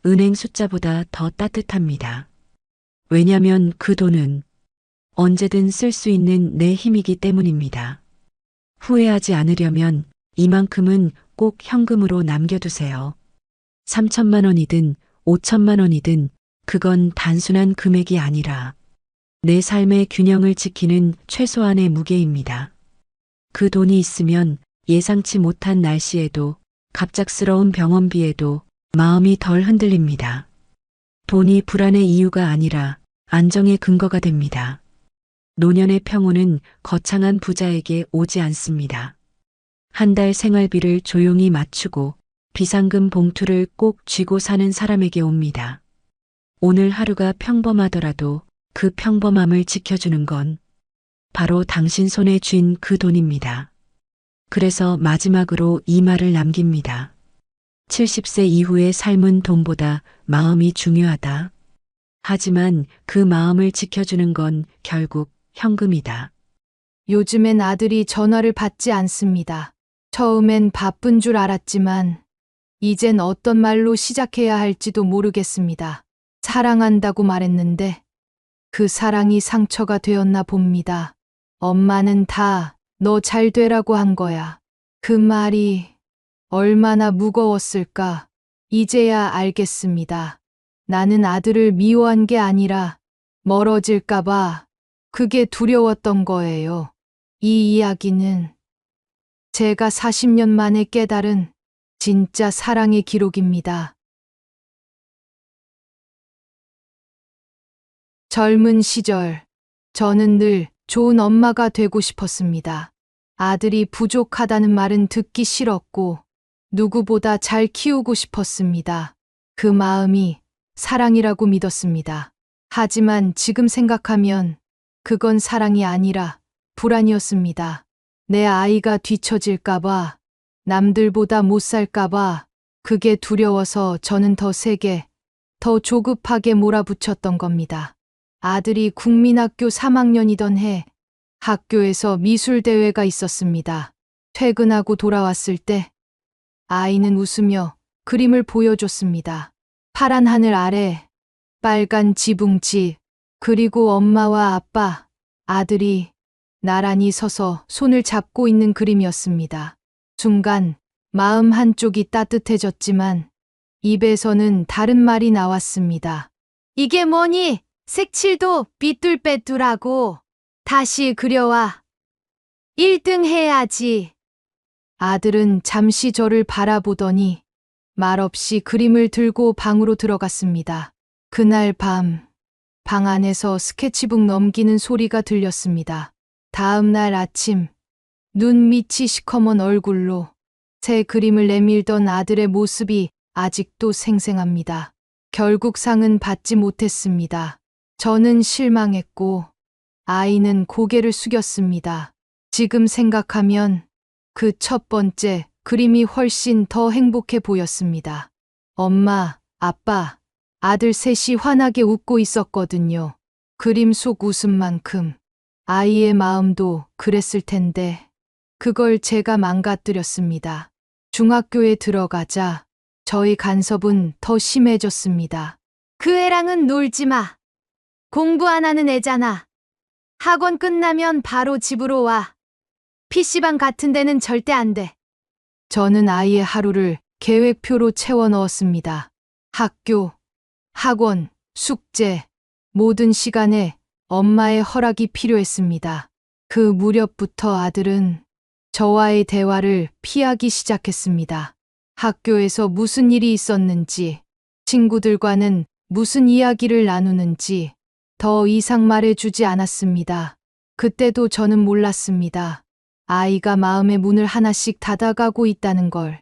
은행 숫자보다 더 따뜻합니다. 왜냐면 그 돈은 언제든 쓸 수 있는 내 힘이기 때문입니다. 후회하지 않으려면 이만큼은 꼭 현금으로 남겨두세요. 3천만 원이든 5천만 원이든 그건 단순한 금액이 아니라 내 삶의 균형을 지키는 최소한의 무게입니다. 그 돈이 있으면 예상치 못한 날씨에도 갑작스러운 병원비에도 마음이 덜 흔들립니다. 돈이 불안의 이유가 아니라 안정의 근거가 됩니다. 노년의 평온은 거창한 부자에게 오지 않습니다. 한 달 생활비를 조용히 맞추고 비상금 봉투를 꼭 쥐고 사는 사람에게 옵니다. 오늘 하루가 평범하더라도 그 평범함을 지켜주는 건 바로 당신 손에 쥔 그 돈입니다. 그래서 마지막으로 이 말을 남깁니다. 70세 이후의 삶은 돈보다 마음이 중요하다. 하지만 그 마음을 지켜주는 건 결국 현금이다. 요즘엔 아들이 전화를 받지 않습니다. 처음엔 바쁜 줄 알았지만 이젠 어떤 말로 시작해야 할지도 모르겠습니다. 사랑한다고 말했는데 그 사랑이 상처가 되었나 봅니다. 엄마는 다 너 잘 되라고 한 거야. 그 말이 얼마나 무거웠을까. 이제야 알겠습니다. 나는 아들을 미워한 게 아니라 멀어질까봐 그게 두려웠던 거예요. 이 이야기는 제가 40년 만에 깨달은 진짜 사랑의 기록입니다. 젊은 시절, 저는 늘 좋은 엄마가 되고 싶었습니다. 아들이 부족하다는 말은 듣기 싫었고 누구보다 잘 키우고 싶었습니다. 그 마음이 사랑이라고 믿었습니다. 하지만 지금 생각하면 그건 사랑이 아니라 불안이었습니다. 내 아이가 뒤처질까봐, 남들보다 못 살까봐, 그게 두려워서 저는 더 세게, 더 조급하게 몰아붙였던 겁니다. 아들이 국민학교 3학년이던 해 학교에서 미술대회가 있었습니다. 퇴근하고 돌아왔을 때 아이는 웃으며 그림을 보여줬습니다. 파란 하늘 아래 빨간 지붕집, 그리고 엄마와 아빠, 아들이 나란히 서서 손을 잡고 있는 그림이었습니다. 순간 마음 한쪽이 따뜻해졌지만 입에서는 다른 말이 나왔습니다. 이게 뭐니? 색칠도 삐뚤빼뚤하고 다시 그려와. 1등 해야지. 아들은 잠시 저를 바라보더니 말없이 그림을 들고 방으로 들어갔습니다. 그날 밤, 방 안에서 스케치북 넘기는 소리가 들렸습니다. 다음 날 아침, 눈 밑이 시커먼 얼굴로 새 그림을 내밀던 아들의 모습이 아직도 생생합니다. 결국 상은 받지 못했습니다. 저는 실망했고 아이는 고개를 숙였습니다. 지금 생각하면 그 첫 번째 그림이 훨씬 더 행복해 보였습니다. 엄마, 아빠, 아들 셋이 환하게 웃고 있었거든요. 그림 속 웃음만큼 아이의 마음도 그랬을 텐데 그걸 제가 망가뜨렸습니다. 중학교에 들어가자 저희 간섭은 더 심해졌습니다. 그 애랑은 놀지 마. 공부 안 하는 애잖아. 학원 끝나면 바로 집으로 와. PC방 같은 데는 절대 안 돼. 저는 아이의 하루를 계획표로 채워 넣었습니다. 학교, 학원, 숙제, 모든 시간에 엄마의 허락이 필요했습니다. 그 무렵부터 아들은 저와의 대화를 피하기 시작했습니다. 학교에서 무슨 일이 있었는지, 친구들과는 무슨 이야기를 나누는지 더 이상 말해주지 않았습니다. 그때도 저는 몰랐습니다. 아이가 마음의 문을 하나씩 닫아가고 있다는 걸.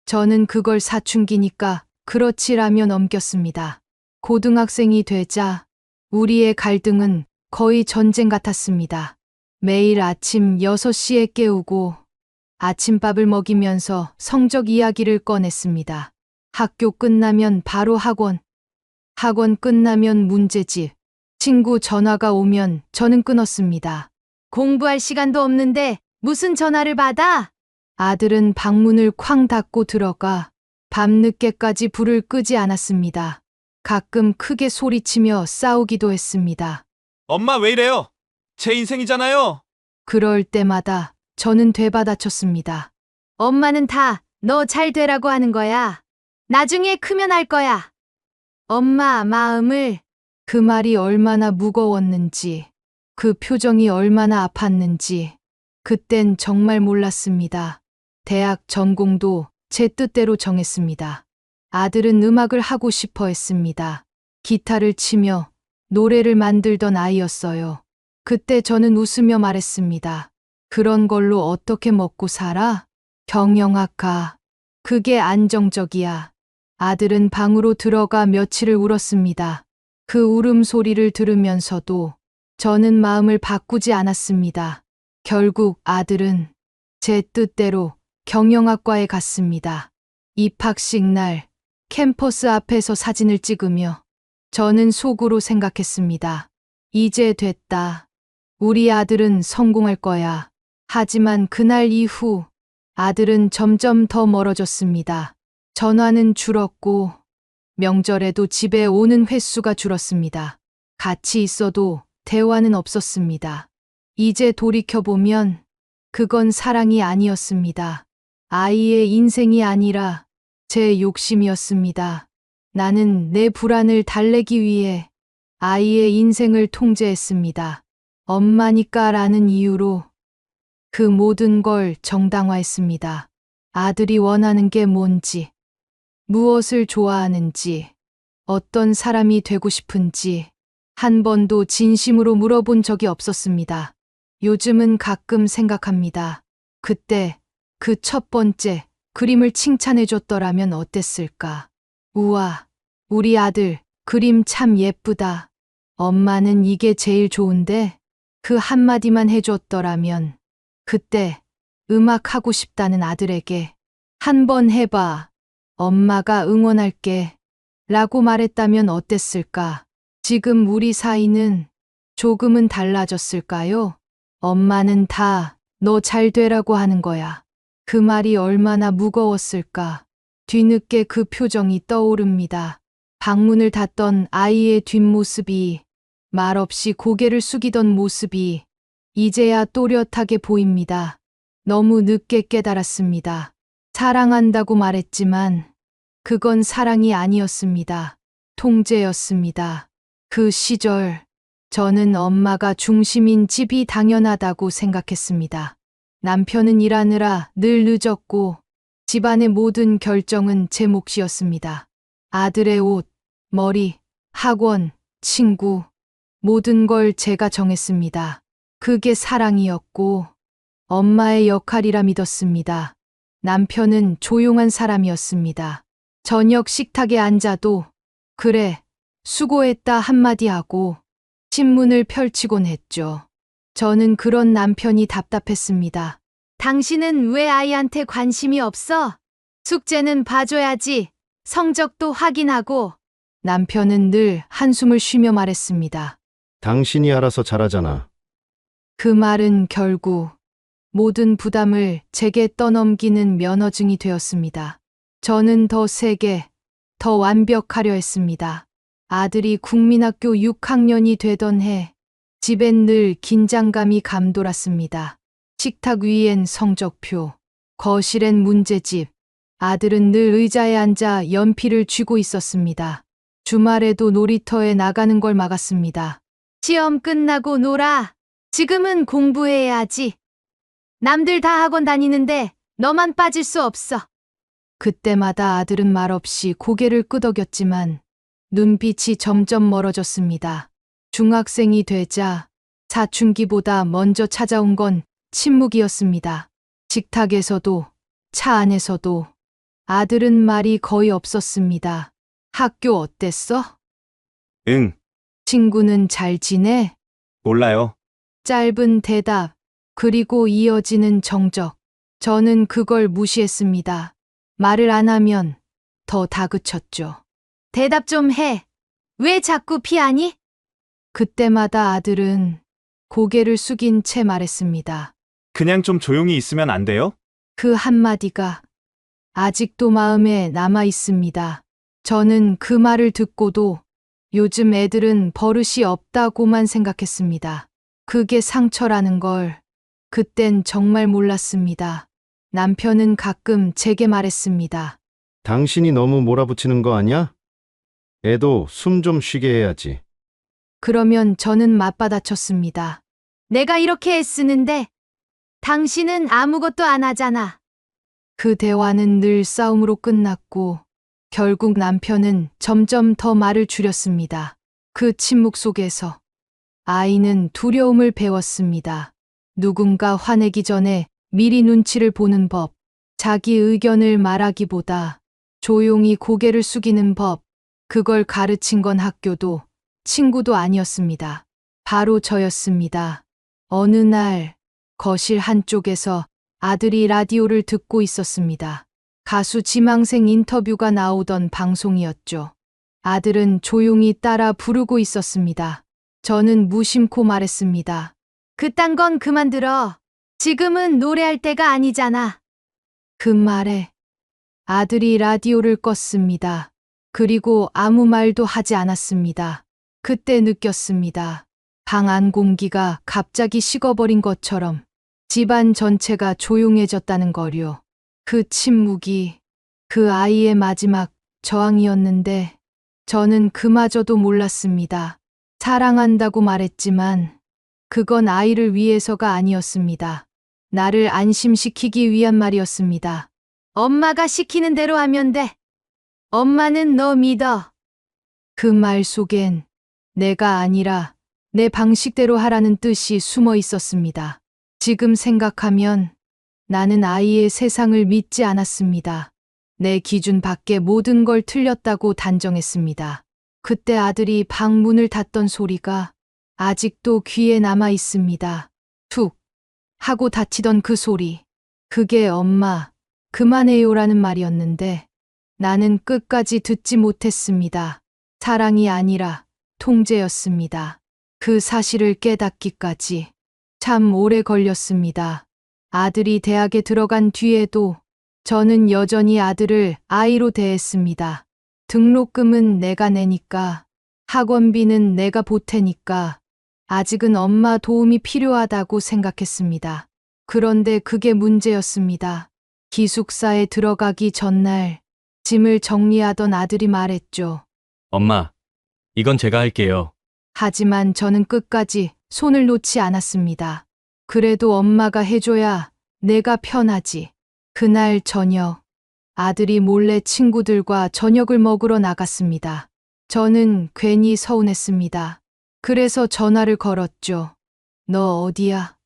저는 그걸 사춘기니까 그렇지라며 넘겼습니다. 고등학생이 되자 우리의 갈등은 거의 전쟁 같았습니다. 매일 아침 6시에 깨우고 아침밥을 먹이면서 성적 이야기를 꺼냈습니다. 학교 끝나면 바로 학원, 학원 끝나면 문제집, 친구 전화가 오면 저는 끊었습니다. 공부할 시간도 없는데 무슨 전화를 받아? 아들은 방문을 쾅 닫고 들어가 밤늦게까지 불을 끄지 않았습니다. 가끔 크게 소리치며 싸우기도 했습니다. 엄마 왜 이래요? 제 인생이잖아요. 그럴 때마다 저는 되받아쳤습니다. 엄마는 다 너 잘 되라고 하는 거야. 나중에 크면 할 거야. 엄마 마음을. 그 말이 얼마나 무거웠는지, 그 표정이 얼마나 아팠는지, 그땐 정말 몰랐습니다. 대학 전공도 제 뜻대로 정했습니다. 아들은 음악을 하고 싶어 했습니다. 기타를 치며 노래를 만들던 아이였어요. 그때 저는 웃으며 말했습니다. 그런 걸로 어떻게 먹고 살아? 경영학과. 그게 안정적이야. 아들은 방으로 들어가 며칠을 울었습니다. 그 울음소리를 들으면서도 저는 마음을 바꾸지 않았습니다. 결국 아들은 제 뜻대로 경영학과에 갔습니다. 입학식 날 캠퍼스 앞에서 사진을 찍으며 저는 속으로 생각했습니다. 이제 됐다. 우리 아들은 성공할 거야. 하지만 그날 이후 아들은 점점 더 멀어졌습니다. 전화는 줄었고 명절에도 집에 오는 횟수가 줄었습니다. 같이 있어도 대화는 없었습니다. 이제 돌이켜보면 그건 사랑이 아니었습니다. 아이의 인생이 아니라 제 욕심이었습니다. 나는 내 불안을 달래기 위해 아이의 인생을 통제했습니다. 엄마니까라는 이유로 그 모든 걸 정당화했습니다. 아들이 원하는 게 뭔지, 무엇을 좋아하는지, 어떤 사람이 되고 싶은지 한 번도 진심으로 물어본 적이 없었습니다. 요즘은 가끔 생각합니다. 그때 그 첫 번째 그림을 칭찬해 줬더라면 어땠을까? 우와, 우리 아들 그림 참 예쁘다. 엄마는 이게 제일 좋은데 그 한마디만 해줬더라면 그때 음악 하고 싶다는 아들에게 한번 해봐. 엄마가 응원할게. 라고 말했다면 어땠을까? 지금 우리 사이는 조금은 달라졌을까요? 엄마는 다 너 잘 되라고 하는 거야. 그 말이 얼마나 무거웠을까? 뒤늦게 그 표정이 떠오릅니다. 방문을 닫던 아이의 뒷모습이, 말없이 고개를 숙이던 모습이 이제야 또렷하게 보입니다. 너무 늦게 깨달았습니다. 사랑한다고 말했지만 그건 사랑이 아니었습니다. 통제였습니다. 그 시절 저는 엄마가 중심인 집이 당연하다고 생각했습니다. 남편은 일하느라 늘 늦었고 집안의 모든 결정은 제 몫이었습니다. 아들의 옷, 머리, 학원, 친구, 모든 걸 제가 정했습니다. 그게 사랑이었고 엄마의 역할이라 믿었습니다. 남편은 조용한 사람이었습니다. 저녁 식탁에 앉아도 그래, 수고했다 한마디 하고 신문을 펼치곤 했죠. 저는 그런 남편이 답답했습니다. 당신은 왜 아이한테 관심이 없어? 숙제는 봐줘야지. 성적도 확인하고. 남편은 늘 한숨을 쉬며 말했습니다. 당신이 알아서 잘하잖아. 그 말은 결국 모든 부담을 제게 떠넘기는 면허증이 되었습니다. 저는 더 세게, 더 완벽하려 했습니다. 아들이 국민학교 6학년이 되던 해, 집엔 늘 긴장감이 감돌았습니다. 식탁 위엔 성적표, 거실엔 문제집, 아들은 늘 의자에 앉아 연필을 쥐고 있었습니다. 주말에도 놀이터에 나가는 걸 막았습니다. 시험 끝나고 놀아. 지금은 공부해야지. 남들 다 학원 다니는데 너만 빠질 수 없어. 그때마다 아들은 말없이 고개를 끄덕였지만 눈빛이 점점 멀어졌습니다. 중학생이 되자 사춘기보다 먼저 찾아온 건 침묵이었습니다. 식탁에서도 차 안에서도 아들은 말이 거의 없었습니다. 학교 어땠어? 응, 친구는 잘 지내? 몰라요. 짧은 대답, 그리고 이어지는 정적. 저는 그걸 무시했습니다. 말을 안 하면 더 다그쳤죠. 대답 좀 해. 왜 자꾸 피하니? 그때마다 아들은 고개를 숙인 채 말했습니다. 그냥 좀 조용히 있으면 안 돼요? 그 한마디가 아직도 마음에 남아 있습니다. 저는 그 말을 듣고도 요즘 애들은 버릇이 없다고만 생각했습니다. 그게 상처라는 걸 그땐 정말 몰랐습니다. 남편은 가끔 제게 말했습니다. 당신이 너무 몰아붙이는 거 아니야? 애도 숨 좀 쉬게 해야지. 그러면 저는 맞받아쳤습니다. 내가 이렇게 애쓰는데 당신은 아무것도 안 하잖아. 그 대화는 늘 싸움으로 끝났고 결국 남편은 점점 더 말을 줄였습니다. 그 침묵 속에서 아이는 두려움을 배웠습니다. 누군가 화내기 전에 미리 눈치를 보는 법, 자기 의견을 말하기보다 조용히 고개를 숙이는 법, 그걸 가르친 건 학교도 친구도 아니었습니다. 바로 저였습니다. 어느 날 거실 한쪽에서 아들이 라디오를 듣고 있었습니다. 가수 지망생 인터뷰가 나오던 방송이었죠. 아들은 조용히 따라 부르고 있었습니다. 저는 무심코 말했습니다. 그딴 건 그만 들어. 지금은 노래할 때가 아니잖아. 그 말에 아들이 라디오를 껐습니다. 그리고 아무 말도 하지 않았습니다. 그때 느꼈습니다. 방 안 공기가 갑자기 식어버린 것처럼 집안 전체가 조용해졌다는 거요. 그 침묵이 그 아이의 마지막 저항이었는데 저는 그마저도 몰랐습니다. 사랑한다고 말했지만 그건 아이를 위해서가 아니었습니다. 나를 안심시키기 위한 말이었습니다. 엄마가 시키는 대로 하면 돼. 엄마는 너 믿어. 그 말 속엔 내가 아니라 내 방식대로 하라는 뜻이 숨어 있었습니다. 지금 생각하면 나는 아이의 세상을 믿지 않았습니다. 내 기준 밖의 모든 걸 틀렸다고 단정했습니다. 그때 아들이 방 문을 닫던 소리가 아직도 귀에 남아 있습니다. 툭 하고 닫히던 그 소리. 그게 엄마, 그만해요라는 말이었는데 나는 끝까지 듣지 못했습니다. 사랑이 아니라 통제였습니다. 그 사실을 깨닫기까지 참 오래 걸렸습니다. 아들이 대학에 들어간 뒤에도 저는 여전히 아들을 아이로 대했습니다. 등록금은 내가 내니까, 학원비는 내가 보태니까, 아직은 엄마 도움이 필요하다고 생각했습니다. 그런데 그게 문제였습니다. 기숙사에 들어가기 전날 짐을 정리하던 아들이 말했죠. 엄마, 이건 제가 할게요. 하지만 저는 끝까지 손을 놓지 않았습니다. 그래도 엄마가 해줘야 내가 편하지. 그날 저녁, 아들이 몰래 친구들과 저녁을 먹으러 나갔습니다. 저는 괜히 서운했습니다. 그래서 전화를 걸었죠. 너 어디야?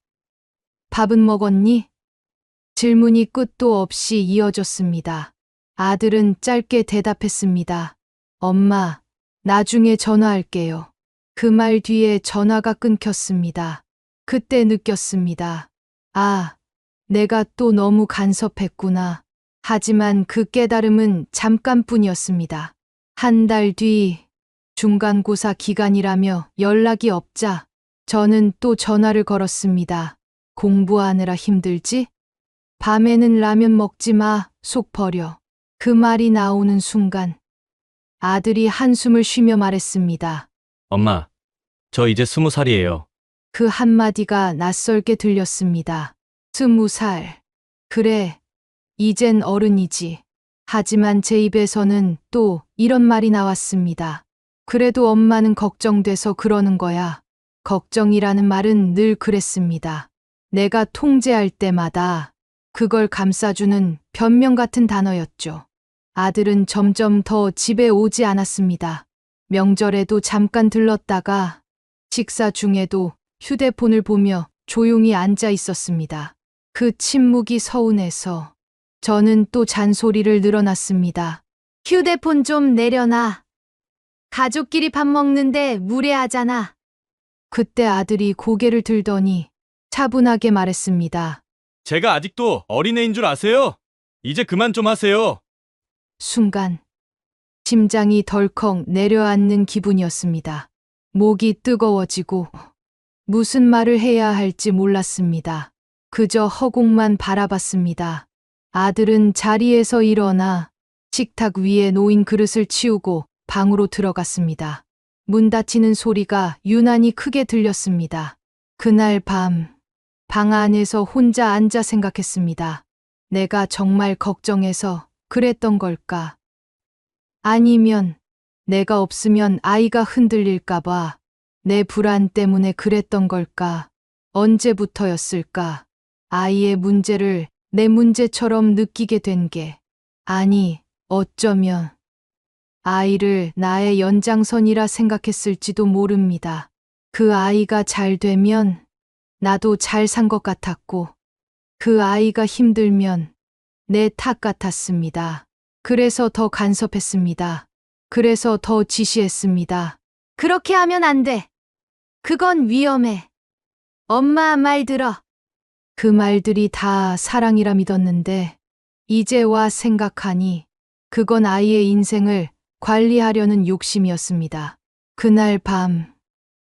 밥은 먹었니? 질문이 끝도 없이 이어졌습니다. 아들은 짧게 대답했습니다. 엄마, 나중에 전화할게요. 그 말 뒤에 전화가 끊겼습니다. 그때 느꼈습니다. 아, 내가 또 너무 간섭했구나. 하지만 그 깨달음은 잠깐뿐이었습니다. 한 달 뒤, 중간고사 기간이라며 연락이 없자 저는 또 전화를 걸었습니다. 공부하느라 힘들지? 밤에는 라면 먹지 마, 속 버려. 그 말이 나오는 순간 아들이 한숨을 쉬며 말했습니다. 엄마, 저 이제 20살이에요. 그 한마디가 낯설게 들렸습니다. 20살. 그래, 이젠 어른이지. 하지만 제 입에서는 또 이런 말이 나왔습니다. 그래도 엄마는 걱정돼서 그러는 거야. 걱정이라는 말은 늘 그랬습니다. 내가 통제할 때마다 그걸 감싸주는 변명 같은 단어였죠. 아들은 점점 더 집에 오지 않았습니다. 명절에도 잠깐 들렀다가 식사 중에도 휴대폰을 보며 조용히 앉아 있었습니다. 그 침묵이 서운해서 저는 또 잔소리를 늘어놨습니다. 휴대폰 좀 내려놔. 가족끼리 밥 먹는데 무례하잖아. 그때 아들이 고개를 들더니 차분하게 말했습니다. 제가 아직도 어린애인 줄 아세요? 이제 그만 좀 하세요. 순간 심장이 덜컥 내려앉는 기분이었습니다. 목이 뜨거워지고 무슨 말을 해야 할지 몰랐습니다. 그저 허공만 바라봤습니다. 아들은 자리에서 일어나 식탁 위에 놓인 그릇을 치우고 방으로 들어갔습니다. 문 닫히는 소리가 유난히 크게 들렸습니다. 그날 밤, 방 안에서 혼자 앉아 생각했습니다. 내가 정말 걱정해서 그랬던 걸까? 아니면 내가 없으면 아이가 흔들릴까봐 내 불안 때문에 그랬던 걸까? 언제부터였을까? 아이의 문제를 내 문제처럼 느끼게 된 게, 아니, 어쩌면 아이를 나의 연장선이라 생각했을지도 모릅니다. 그 아이가 잘 되면 나도 잘 산 것 같았고, 그 아이가 힘들면 내 탓 같았습니다. 그래서 더 간섭했습니다. 그래서 더 지시했습니다. 그렇게 하면 안 돼. 그건 위험해. 엄마 말 들어. 그 말들이 다 사랑이라 믿었는데 이제 와 생각하니 그건 아이의 인생을 관리하려는 욕심이었습니다. 그날 밤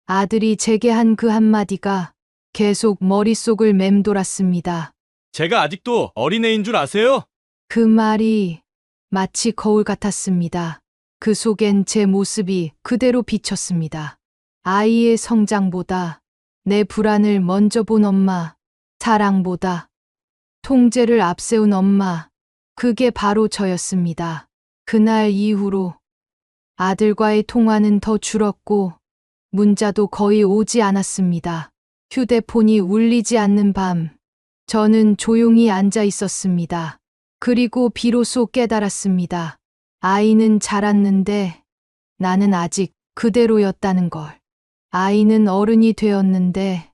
아들이 제게 한 그 한마디가 계속 머릿속을 맴돌았습니다. 제가 아직도 어린애인 줄 아세요? 그 말이 마치 거울 같았습니다. 그 속엔 제 모습이 그대로 비쳤습니다. 아이의 성장보다 내 불안을 먼저 본 엄마, 사랑보다 통제를 앞세운 엄마, 그게 바로 저였습니다. 그날 이후로 아들과의 통화는 더 줄었고 문자도 거의 오지 않았습니다. 휴대폰이 울리지 않는 밤, 저는 조용히 앉아 있었습니다. 그리고 비로소 깨달았습니다. 아이는 자랐는데 나는 아직 그대로였다는 걸. 아이는 어른이 되었는데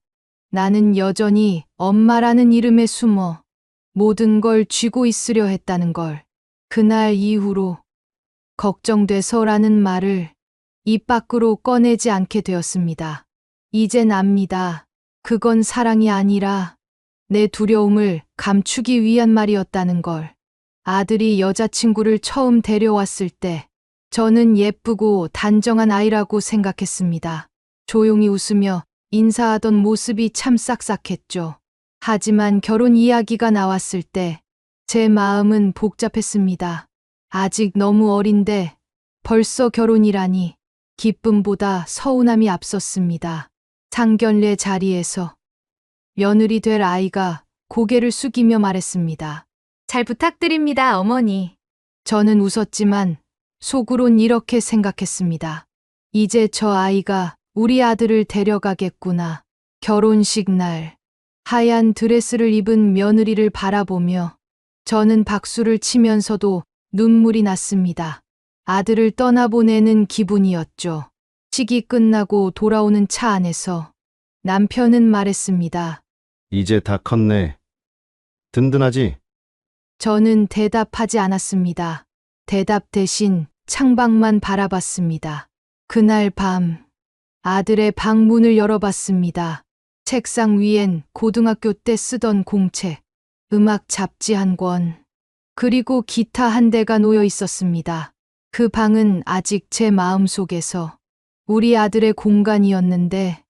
나는 여전히 엄마라는 이름에 숨어 모든 걸 쥐고 있으려 했다는 걸. 그날 이후로 걱정돼서라는 말을 입 밖으로 꺼내지 않게 되었습니다. 이젠 압니다. 그건 사랑이 아니라 내 두려움을 감추기 위한 말이었다는 걸. 아들이 여자친구를 처음 데려왔을 때 저는 예쁘고 단정한 아이라고 생각했습니다. 조용히 웃으며 인사하던 모습이 참 싹싹했죠. 하지만 결혼 이야기가 나왔을 때 제 마음은 복잡했습니다. 아직 너무 어린데 벌써 결혼이라니 기쁨보다 서운함이 앞섰습니다. 상견례 자리에서 며느리 될 아이가 고개를 숙이며 말했습니다. 잘 부탁드립니다, 어머니. 저는 웃었지만 속으론 이렇게 생각했습니다. 이제 저 아이가 우리 아들을 데려가겠구나. 결혼식 날 하얀 드레스를 입은 며느리를 바라보며 저는 박수를 치면서도 눈물이 났습니다. 아들을 떠나보내는 기분이었죠. 식이 끝나고 돌아오는 차 안에서 남편은 말했습니다. 이제 다 컸네. 든든하지? 저는 대답하지 않았습니다. 대답 대신 창밖만 바라봤습니다. 그날 밤 아들의 방문을 열어봤습니다. 책상 위엔 고등학교 때 쓰던 공책, 음악 잡지 한 권, 그리고 기타 한 대가 놓여 있었습니다. 그 방은 아직 제 마음속에서 우리 아들의 공간이었는데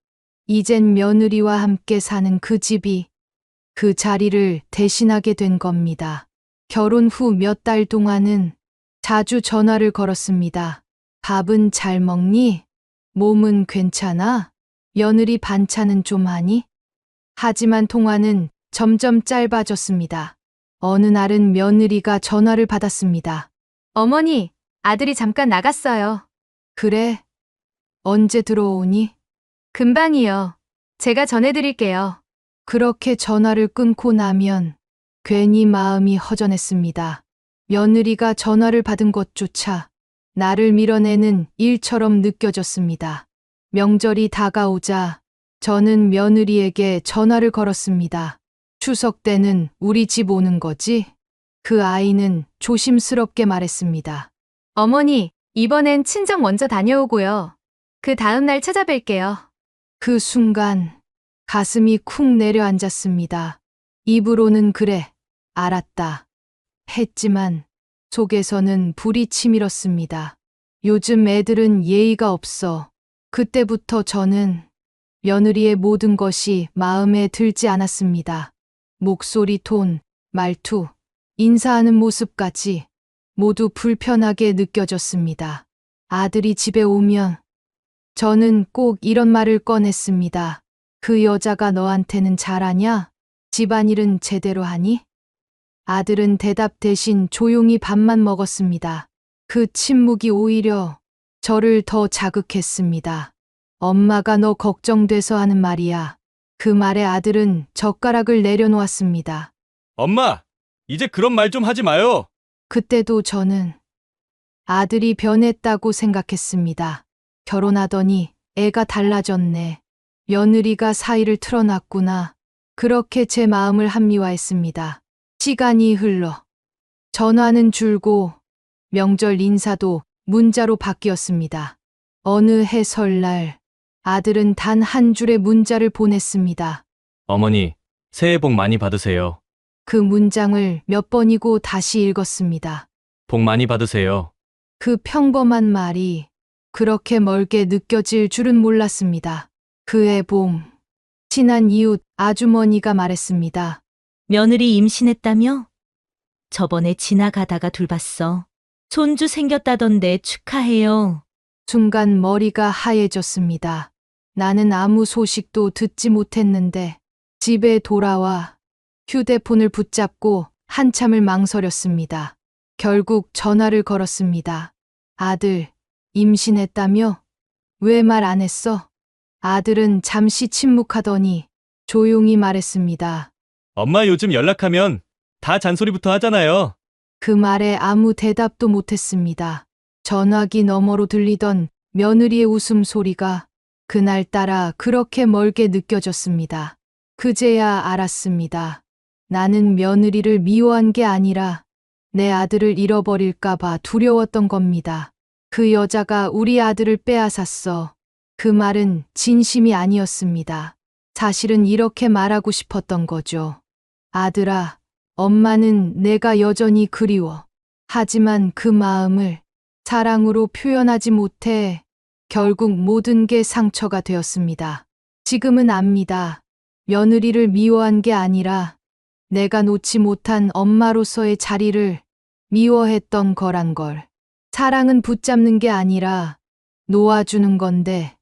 이젠 며느리와 함께 사는 그 집이 그 자리를 대신하게 된 겁니다. 결혼 후 몇 달 동안은 자주 전화를 걸었습니다. 밥은 잘 먹니? 몸은 괜찮아? 며느리 반찬은 좀 하니? 하지만 통화는 점점 짧아졌습니다. 어느 날은 며느리가 전화를 받았습니다. 어머니, 아들이 잠깐 나갔어요. 그래? 언제 들어오니? 금방이요. 제가 전해드릴게요. 그렇게 전화를 끊고 나면 괜히 마음이 허전했습니다. 며느리가 전화를 받은 것조차 나를 밀어내는 일처럼 느껴졌습니다. 명절이 다가오자 저는 며느리에게 전화를 걸었습니다. 추석 때는 우리 집 오는 거지? 그 아이는 조심스럽게 말했습니다. 어머니, 이번엔 친정 먼저 다녀오고요. 그 다음 날 찾아뵐게요. 그 순간 가슴이 쿵 내려앉았습니다. 입으로는 그래, 알았다. 했지만 속에서는 불이 치밀었습니다. 요즘 애들은 예의가 없어. 그때부터 저는 며느리의 모든 것이 마음에 들지 않았습니다. 목소리 톤, 말투, 인사하는 모습까지 모두 불편하게 느껴졌습니다. 아들이 집에 오면 저는 꼭 이런 말을 꺼냈습니다. 그 여자가 너한테는 잘하냐? 집안일은 제대로 하니? 아들은 대답 대신 조용히 밥만 먹었습니다. 그 침묵이 오히려 저를 더 자극했습니다. 엄마가 너 걱정돼서 하는 말이야. 그 말에 아들은 젓가락을 내려놓았습니다. 엄마, 이제 그런 말 좀 하지 마요. 그때도 저는 아들이 변했다고 생각했습니다. 결혼하더니 애가 달라졌네. 며느리가 사이를 틀어놨구나. 그렇게 제 마음을 합리화했습니다. 시간이 흘러 전화는 줄고 명절 인사도 문자로 바뀌었습니다. 어느 해 설날 아들은 단 한 줄의 문자를 보냈습니다. 어머니, 새해 복 많이 받으세요. 그 문장을 몇 번이고 다시 읽었습니다. 복 많이 받으세요. 그 평범한 말이 그렇게 멀게 느껴질 줄은 몰랐습니다. 그해 봄, 친한 이웃 아주머니가 말했습니다. 며느리 임신했다며? 저번에 지나가다가 둘봤어. 손주 생겼다던데 축하해요. 순간 머리가 하얘졌습니다. 나는 아무 소식도 듣지 못했는데 집에 돌아와 휴대폰을 붙잡고 한참을 망설였습니다. 결국 전화를 걸었습니다. 아들, 임신했다며? 왜 말 안 했어? 아들은 잠시 침묵하더니 조용히 말했습니다. 엄마 요즘 연락하면 다 잔소리부터 하잖아요. 그 말에 아무 대답도 못했습니다. 전화기 너머로 들리던 며느리의 웃음소리가 그날따라 그렇게 멀게 느껴졌습니다. 그제야 알았습니다. 나는 며느리를 미워한 게 아니라 내 아들을 잃어버릴까봐 두려웠던 겁니다. 그 여자가 우리 아들을 빼앗았어. 그 말은 진심이 아니었습니다. 사실은 이렇게 말하고 싶었던 거죠. 아들아, 엄마는 내가 여전히 그리워. 하지만 그 마음을 사랑으로 표현하지 못해 결국 모든 게 상처가 되었습니다. 지금은 압니다. 며느리를 미워한 게 아니라 내가 놓지 못한 엄마로서의 자리를 미워했던 거란 걸. 사랑은 붙잡는 게 아니라 놓아주는 건데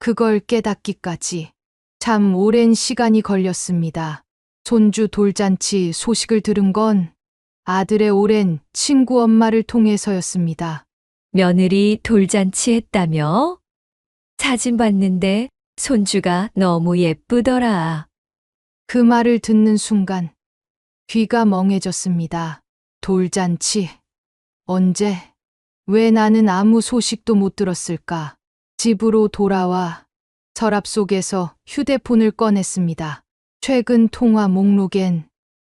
그걸 깨닫기까지 참 오랜 시간이 걸렸습니다. 손주 돌잔치 소식을 들은 건 아들의 오랜 친구 엄마를 통해서였습니다. 며느리 돌잔치 했다며? 사진 봤는데 손주가 너무 예쁘더라. 그 말을 듣는 순간 귀가 멍해졌습니다. 돌잔치. 언제? 왜 나는 아무 소식도 못 들었을까? 집으로 돌아와 서랍 속에서 휴대폰을 꺼냈습니다. 최근 통화 목록엔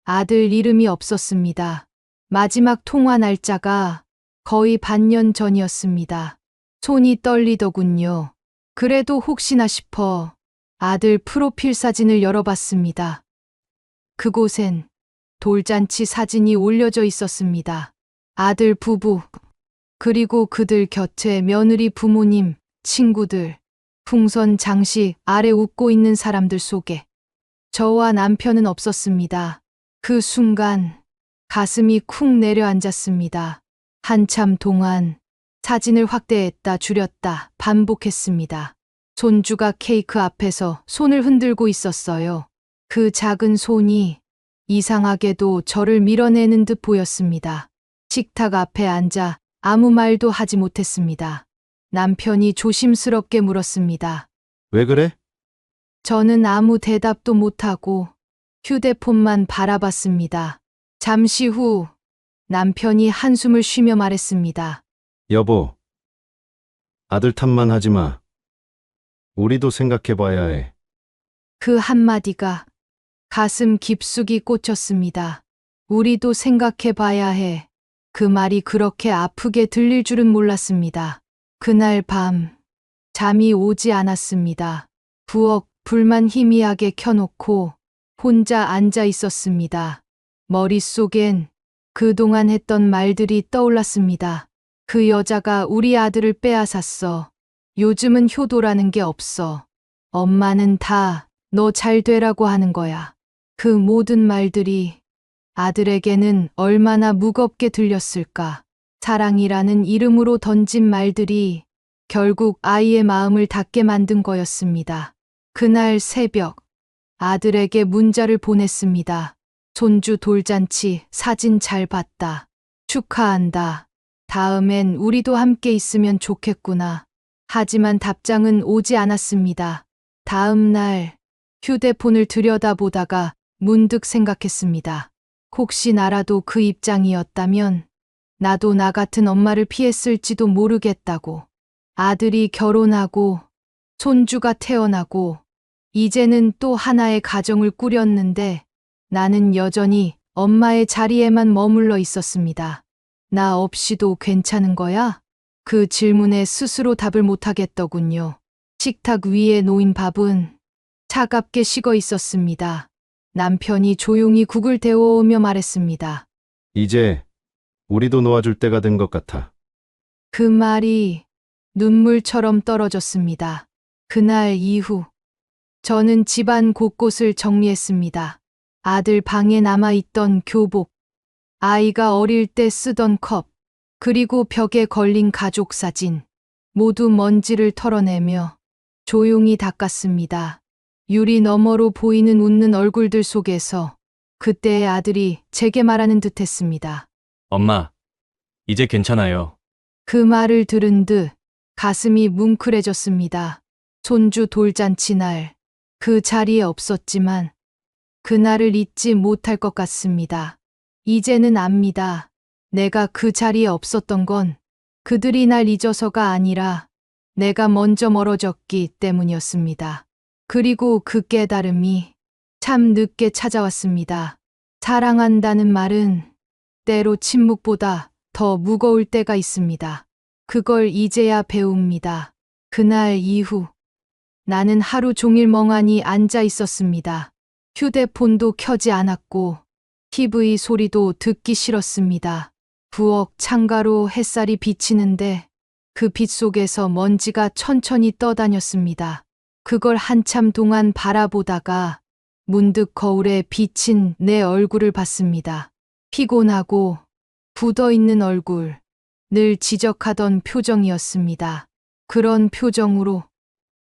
아들 이름이 없었습니다. 마지막 통화 날짜가 거의 반년 전이었습니다. 손이 떨리더군요. 그래도 혹시나 싶어 아들 프로필 사진을 열어봤습니다. 그곳엔 돌잔치 사진이 올려져 있었습니다. 아들 부부, 그리고 그들 곁에 며느리 부모님, 친구들, 풍선 장식 아래 웃고 있는 사람들 속에 저와 남편은 없었습니다. 그 순간 가슴이 쿵 내려앉았습니다. 한참 동안 사진을 확대했다 줄였다 반복했습니다. 손주가 케이크 앞에서 손을 흔들고 있었어요. 그 작은 손이 이상하게도 저를 밀어내는 듯 보였습니다. 식탁 앞에 앉아 아무 말도 하지 못했습니다. 남편이 조심스럽게 물었습니다. 왜 그래? 저는 아무 대답도 못하고 휴대폰만 바라봤습니다. 잠시 후 남편이 한숨을 쉬며 말했습니다. 여보, 아들 탓만 하지 마. 우리도 생각해 봐야 해. 그 한마디가 가슴 깊숙이 꽂혔습니다. 우리도 생각해 봐야 해. 그 말이 그렇게 아프게 들릴 줄은 몰랐습니다. 그날 밤 잠이 오지 않았습니다. 부엌 불만 희미하게 켜놓고 혼자 앉아 있었습니다. 머릿속엔 그동안 했던 말들이 떠올랐습니다. 그 여자가 우리 아들을 빼앗았어. 요즘은 효도라는 게 없어. 엄마는 다 너 잘 되라고 하는 거야. 그 모든 말들이 아들에게는 얼마나 무겁게 들렸을까. 사랑이라는 이름으로 던진 말들이 결국 아이의 마음을 닫게 만든 거였습니다. 그날 새벽 아들에게 문자를 보냈습니다. 손주 돌잔치 사진 잘 봤다. 축하한다. 다음엔 우리도 함께 있으면 좋겠구나. 하지만 답장은 오지 않았습니다. 다음 날 휴대폰을 들여다보다가 문득 생각했습니다. 혹시 나라도 그 입장이었다면 나도 나 같은 엄마를 피했을지도 모르겠다고. 아들이 결혼하고 손주가 태어나고 이제는 또 하나의 가정을 꾸렸는데 나는 여전히 엄마의 자리에만 머물러 있었습니다. 나 없이도 괜찮은 거야? 그 질문에 스스로 답을 못하겠더군요. 식탁 위에 놓인 밥은 차갑게 식어 있었습니다. 남편이 조용히 국을 데워오며 말했습니다. 이제 우리도 놓아줄 때가 된 것 같아. 그 말이 눈물처럼 떨어졌습니다. 그날 이후 저는 집안 곳곳을 정리했습니다. 아들 방에 남아있던 교복, 아이가 어릴 때 쓰던 컵, 그리고 벽에 걸린 가족 사진, 모두 먼지를 털어내며 조용히 닦았습니다. 유리 너머로 보이는 웃는 얼굴들 속에서 그때의 아들이 제게 말하는 듯 했습니다. 엄마, 이제 괜찮아요. 그 말을 들은 듯 가슴이 뭉클해졌습니다. 손주 돌잔치 날, 그 자리에 없었지만 그날을 잊지 못할 것 같습니다. 이제는 압니다. 내가 그 자리에 없었던 건 그들이 날 잊어서가 아니라 내가 먼저 멀어졌기 때문이었습니다. 그리고 그 깨달음이 참 늦게 찾아왔습니다. 사랑한다는 말은 때로 침묵보다 더 무거울 때가 있습니다. 그걸 이제야 배웁니다. 그날 이후 나는 하루 종일 멍하니 앉아 있었습니다. 휴대폰도 켜지 않았고 TV 소리도 듣기 싫었습니다. 부엌 창가로 햇살이 비치는데 그 빛 속에서 먼지가 천천히 떠다녔습니다. 그걸 한참 동안 바라보다가 문득 거울에 비친 내 얼굴을 봤습니다. 피곤하고 굳어있는 얼굴, 늘 지적하던 표정이었습니다. 그런 표정으로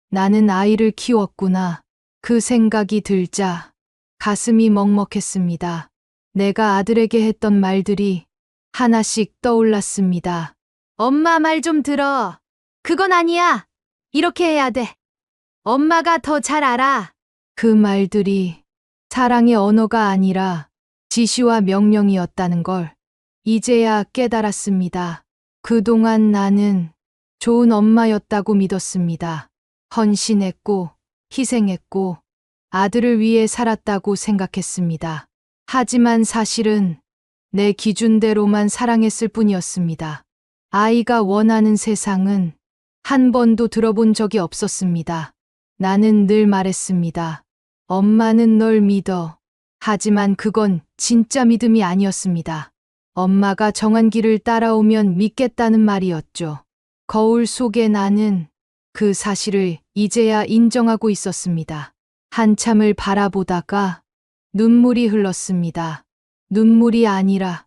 나는 아이를 키웠구나. 그 생각이 들자 가슴이 먹먹했습니다. 내가 아들에게 했던 말들이 하나씩 떠올랐습니다. 엄마 말 좀 들어. 그건 아니야. 이렇게 해야 돼. 엄마가 더 잘 알아. 그 말들이 사랑의 언어가 아니라 지시와 명령이었다는 걸 이제야 깨달았습니다. 그동안 나는 좋은 엄마였다고 믿었습니다. 헌신했고 희생했고 아들을 위해 살았다고 생각했습니다. 하지만 사실은 내 기준대로만 사랑했을 뿐이었습니다. 아이가 원하는 세상은 한 번도 들어본 적이 없었습니다. 나는 늘 말했습니다. 엄마는 널 믿어. 하지만 그건 진짜 믿음이 아니었습니다. 엄마가 정한 길을 따라오면 믿겠다는 말이었죠. 거울 속에 나는 그 사실을 이제야 인정하고 있었습니다. 한참을 바라보다가 눈물이 흘렀습니다. 눈물이 아니라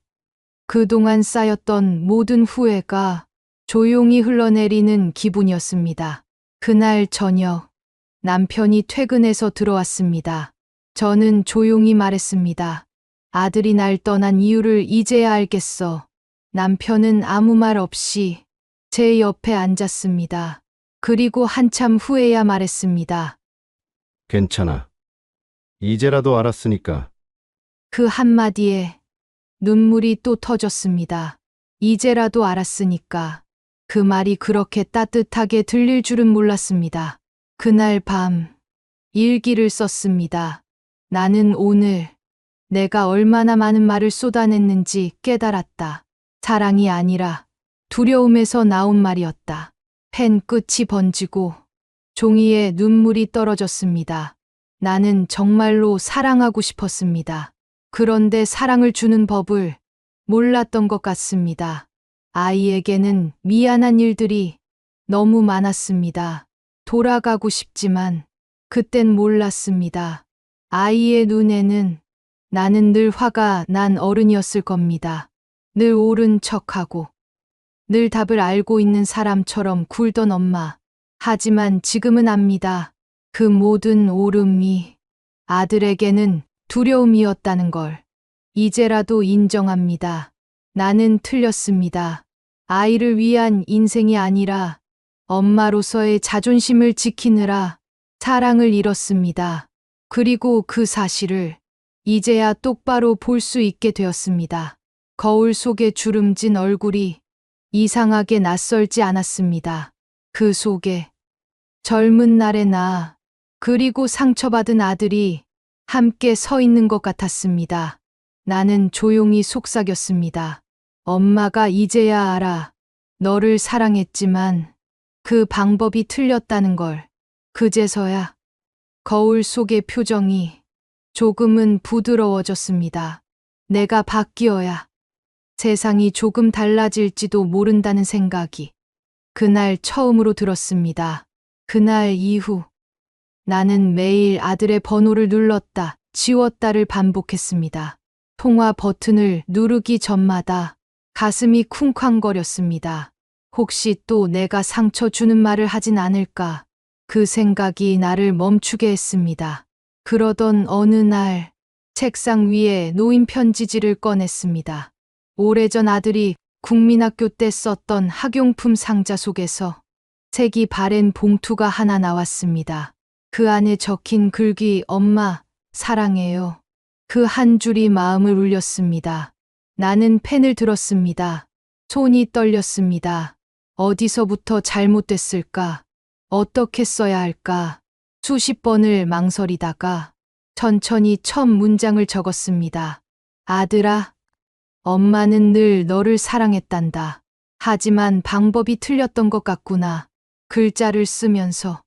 그동안 쌓였던 모든 후회가 조용히 흘러내리는 기분이었습니다. 그날 저녁 남편이 퇴근해서 들어왔습니다. 저는 조용히 말했습니다. 아들이 날 떠난 이유를 이제야 알겠어. 남편은 아무 말 없이 제 옆에 앉았습니다. 그리고 한참 후에야 말했습니다. 괜찮아. 이제라도 알았으니까. 그 한마디에 눈물이 또 터졌습니다. 이제라도 알았으니까. 그 말이 그렇게 따뜻하게 들릴 줄은 몰랐습니다. 그날 밤 일기를 썼습니다. 나는 오늘 내가 얼마나 많은 말을 쏟아냈는지 깨달았다. 사랑이 아니라 두려움에서 나온 말이었다. 펜 끝이 번지고 종이에 눈물이 떨어졌습니다. 나는 정말로 사랑하고 싶었습니다. 그런데 사랑을 주는 법을 몰랐던 것 같습니다. 아이에게는 미안한 일들이 너무 많았습니다. 돌아가고 싶지만 그땐 몰랐습니다. 아이의 눈에는 나는 늘 화가 난 어른이었을 겁니다. 늘 옳은 척하고 늘 답을 알고 있는 사람처럼 굴던 엄마. 하지만 지금은 압니다. 그 모든 옳음이 아들에게는 두려움이었다는 걸 이제라도 인정합니다. 나는 틀렸습니다. 아이를 위한 인생이 아니라 엄마로서의 자존심을 지키느라 사랑을 잃었습니다. 그리고 그 사실을 이제야 똑바로 볼 수 있게 되었습니다. 거울 속에 주름진 얼굴이 이상하게 낯설지 않았습니다. 그 속에 젊은 날의 나, 그리고 상처받은 아들이 함께 서 있는 것 같았습니다. 나는 조용히 속삭였습니다. 엄마가 이제야 알아. 너를 사랑했지만 그 방법이 틀렸다는 걸. 그제서야 거울 속의 표정이 조금은 부드러워졌습니다. 내가 바뀌어야 세상이 조금 달라질지도 모른다는 생각이 그날 처음으로 들었습니다. 그날 이후 나는 매일 아들의 번호를 눌렀다, 지웠다를 반복했습니다. 통화 버튼을 누르기 전마다 가슴이 쿵쾅거렸습니다. 혹시 또 내가 상처 주는 말을 하진 않을까? 그 생각이 나를 멈추게 했습니다. 그러던 어느 날 책상 위에 놓인 편지지를 꺼냈습니다. 오래전 아들이 국민학교 때 썼던 학용품 상자 속에서 색이 바랜 봉투가 하나 나왔습니다. 그 안에 적힌 글귀 엄마 사랑해요. 그 한 줄이 마음을 울렸습니다. 나는 펜을 들었습니다. 손이 떨렸습니다. 어디서부터 잘못됐을까? 어떻게 써야 할까? 수십 번을 망설이다가 천천히 첫 문장을 적었습니다. 아들아, 엄마는 늘 너를 사랑했단다. 하지만 방법이 틀렸던 것 같구나. 글자를 쓰면서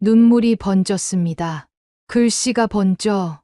눈물이 번졌습니다. 글씨가 번져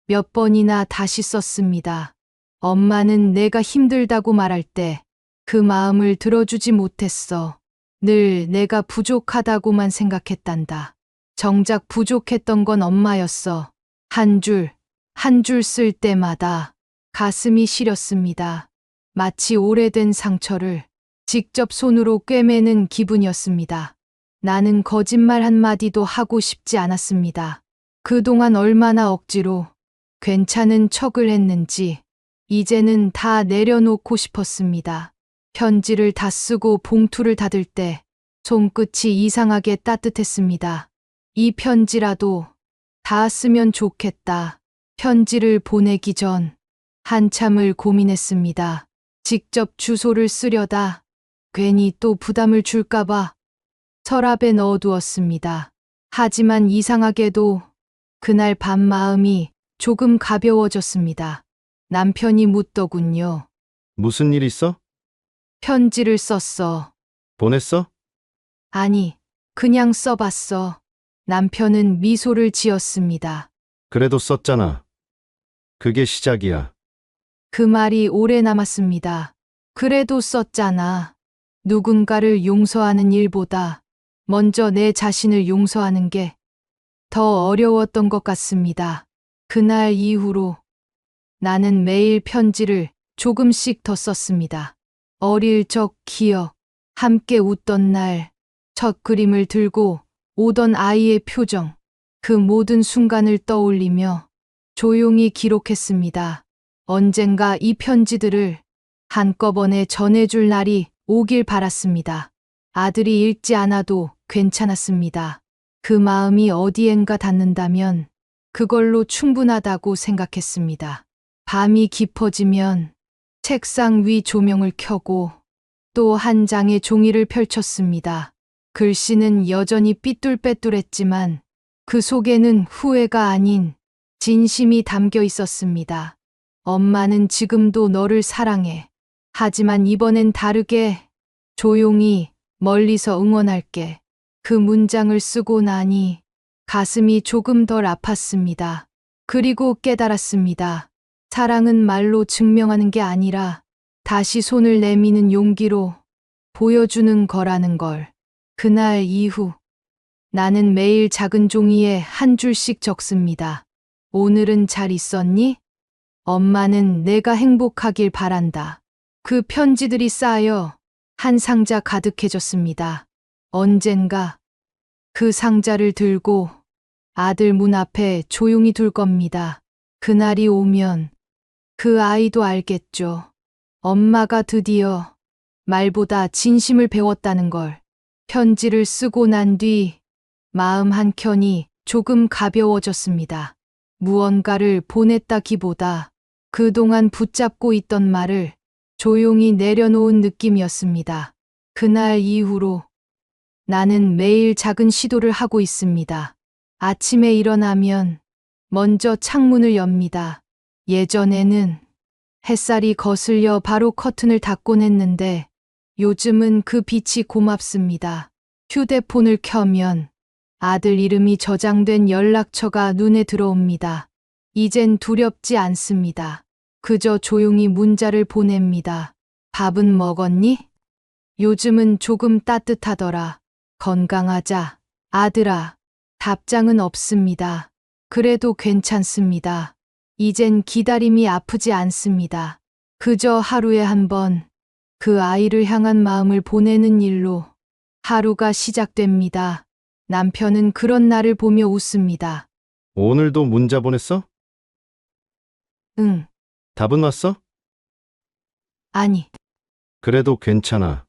몇 번이나 다시 썼습니다. 엄마는 내가 힘들다고 말할 때 그 마음을 들어주지 못했어. 늘 내가 부족하다고만 생각했단다. 정작 부족했던 건 엄마였어. 한 줄, 한 줄 쓸 때마다 가슴이 시렸습니다. 마치 오래된 상처를 직접 손으로 꿰매는 기분이었습니다. 나는 거짓말 한마디도 하고 싶지 않았습니다. 그동안 얼마나 억지로 괜찮은 척을 했는지 이제는 다 내려놓고 싶었습니다. 편지를 다 쓰고 봉투를 닫을 때 손끝이 이상하게 따뜻했습니다. 이 편지라도 다 쓰면 좋겠다. 편지를 보내기 전 한참을 고민했습니다. 직접 주소를 쓰려다 괜히 또 부담을 줄까봐 서랍에 넣어두었습니다. 하지만 이상하게도 그날 밤 마음이 조금 가벼워졌습니다. 남편이 묻더군요. 무슨 일 있어? 편지를 썼어. 보냈어? 아니, 그냥 써봤어. 남편은 미소를 지었습니다. 그래도 썼잖아. 그게 시작이야. 그 말이 오래 남았습니다. 그래도 썼잖아. 누군가를 용서하는 일보다 먼저 내 자신을 용서하는 게 더 어려웠던 것 같습니다. 그날 이후로 나는 매일 편지를 조금씩 더 썼습니다. 어릴 적 기억, 함께 웃던 날, 첫 그림을 들고 오던 아이의 표정, 그 모든 순간을 떠올리며 조용히 기록했습니다. 언젠가 이 편지들을 한꺼번에 전해줄 날이 오길 바랐습니다. 아들이 읽지 않아도 괜찮았습니다. 그 마음이 어디엔가 닿는다면 그걸로 충분하다고 생각했습니다. 밤이 깊어지면 책상 위 조명을 켜고 또 한 장의 종이를 펼쳤습니다. 글씨는 여전히 삐뚤빼뚤했지만 그 속에는 후회가 아닌 진심이 담겨 있었습니다. 엄마는 지금도 너를 사랑해. 하지만 이번엔 다르게 조용히 멀리서 응원할게. 그 문장을 쓰고 나니 가슴이 조금 덜 아팠습니다. 그리고 깨달았습니다. 사랑은 말로 증명하는 게 아니라 다시 손을 내미는 용기로 보여주는 거라는 걸. 그날 이후 나는 매일 작은 종이에 한 줄씩 적습니다. 오늘은 잘 있었니? 엄마는 내가 행복하길 바란다. 그 편지들이 쌓여 한 상자 가득해졌습니다. 언젠가 그 상자를 들고 아들 문 앞에 조용히 둘 겁니다. 그날이 오면 그 아이도 알겠죠. 엄마가 드디어 말보다 진심을 배웠다는 걸. 편지를 쓰고 난 뒤 마음 한켠이 조금 가벼워졌습니다. 무언가를 보냈다기보다 그동안 붙잡고 있던 말을 조용히 내려놓은 느낌이었습니다. 그날 이후로 나는 매일 작은 시도를 하고 있습니다. 아침에 일어나면 먼저 창문을 엽니다. 예전에는 햇살이 거슬려 바로 커튼을 닫곤 했는데 요즘은 그 빛이 고맙습니다. 휴대폰을 켜면 아들 이름이 저장된 연락처가 눈에 들어옵니다. 이젠 두렵지 않습니다. 그저 조용히 문자를 보냅니다. 밥은 먹었니? 요즘은 조금 따뜻하더라. 건강하자. 아들아. 답장은 없습니다. 그래도 괜찮습니다. 이젠 기다림이 아프지 않습니다. 그저 하루에 한 번 그 아이를 향한 마음을 보내는 일로 하루가 시작됩니다. 남편은 그런 나를 보며 웃습니다. 오늘도 문자 보냈어? 응, 답은 왔어? 아니. 그래도 괜찮아.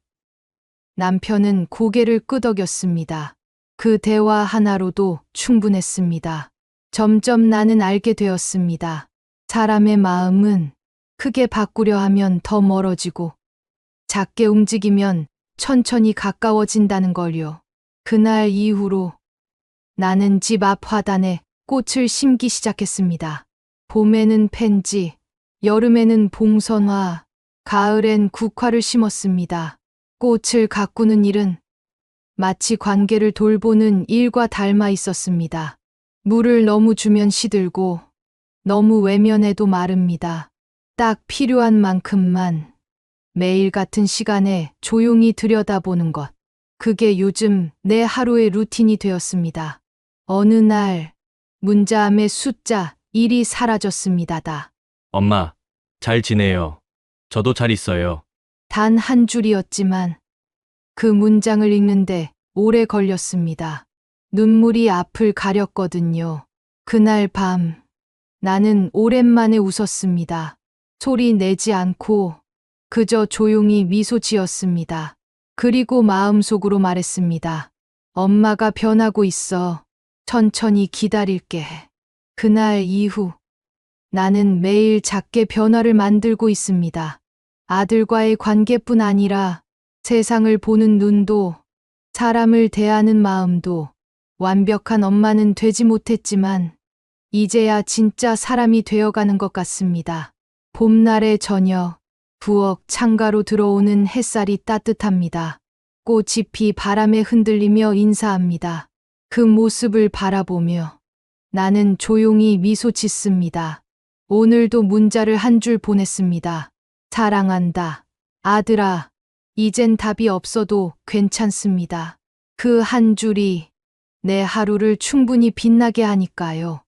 남편은 고개를 끄덕였습니다. 그 대화 하나로도 충분했습니다. 점점 나는 알게 되었습니다. 사람의 마음은 크게 바꾸려 하면 더 멀어지고 작게 움직이면 천천히 가까워진다는 걸요. 그날 이후로 나는 집 앞 화단에 꽃을 심기 시작했습니다. 봄에는 펜지, 여름에는 봉선화, 가을엔 국화를 심었습니다. 꽃을 가꾸는 일은 마치 관계를 돌보는 일과 닮아 있었습니다. 물을 너무 주면 시들고 너무 외면해도 마릅니다. 딱 필요한 만큼만 매일 같은 시간에 조용히 들여다보는 것. 그게 요즘 내 하루의 루틴이 되었습니다. 어느 날 문자함의 숫자 1이 사라졌습니다. 엄마, 잘 지내요. 저도 잘 있어요. 단 한 줄이었지만 그 문장을 읽는데 오래 걸렸습니다. 눈물이 앞을 가렸거든요. 그날 밤 나는 오랜만에 웃었습니다. 소리 내지 않고 그저 조용히 미소 지었습니다. 그리고 마음속으로 말했습니다. 엄마가 변하고 있어. 천천히 기다릴게. 그날 이후 나는 매일 작게 변화를 만들고 있습니다. 아들과의 관계뿐 아니라 세상을 보는 눈도, 사람을 대하는 마음도. 완벽한 엄마는 되지 못했지만 이제야 진짜 사람이 되어가는 것 같습니다. 봄날의 저녁, 부엌 창가로 들어오는 햇살이 따뜻합니다. 꽃잎이 바람에 흔들리며 인사합니다. 그 모습을 바라보며 나는 조용히 미소 짓습니다. 오늘도 문자를 한 줄 보냈습니다. 사랑한다. 아들아, 이젠 답이 없어도 괜찮습니다. 그 한 줄이 내 하루를 충분히 빛나게 하니까요.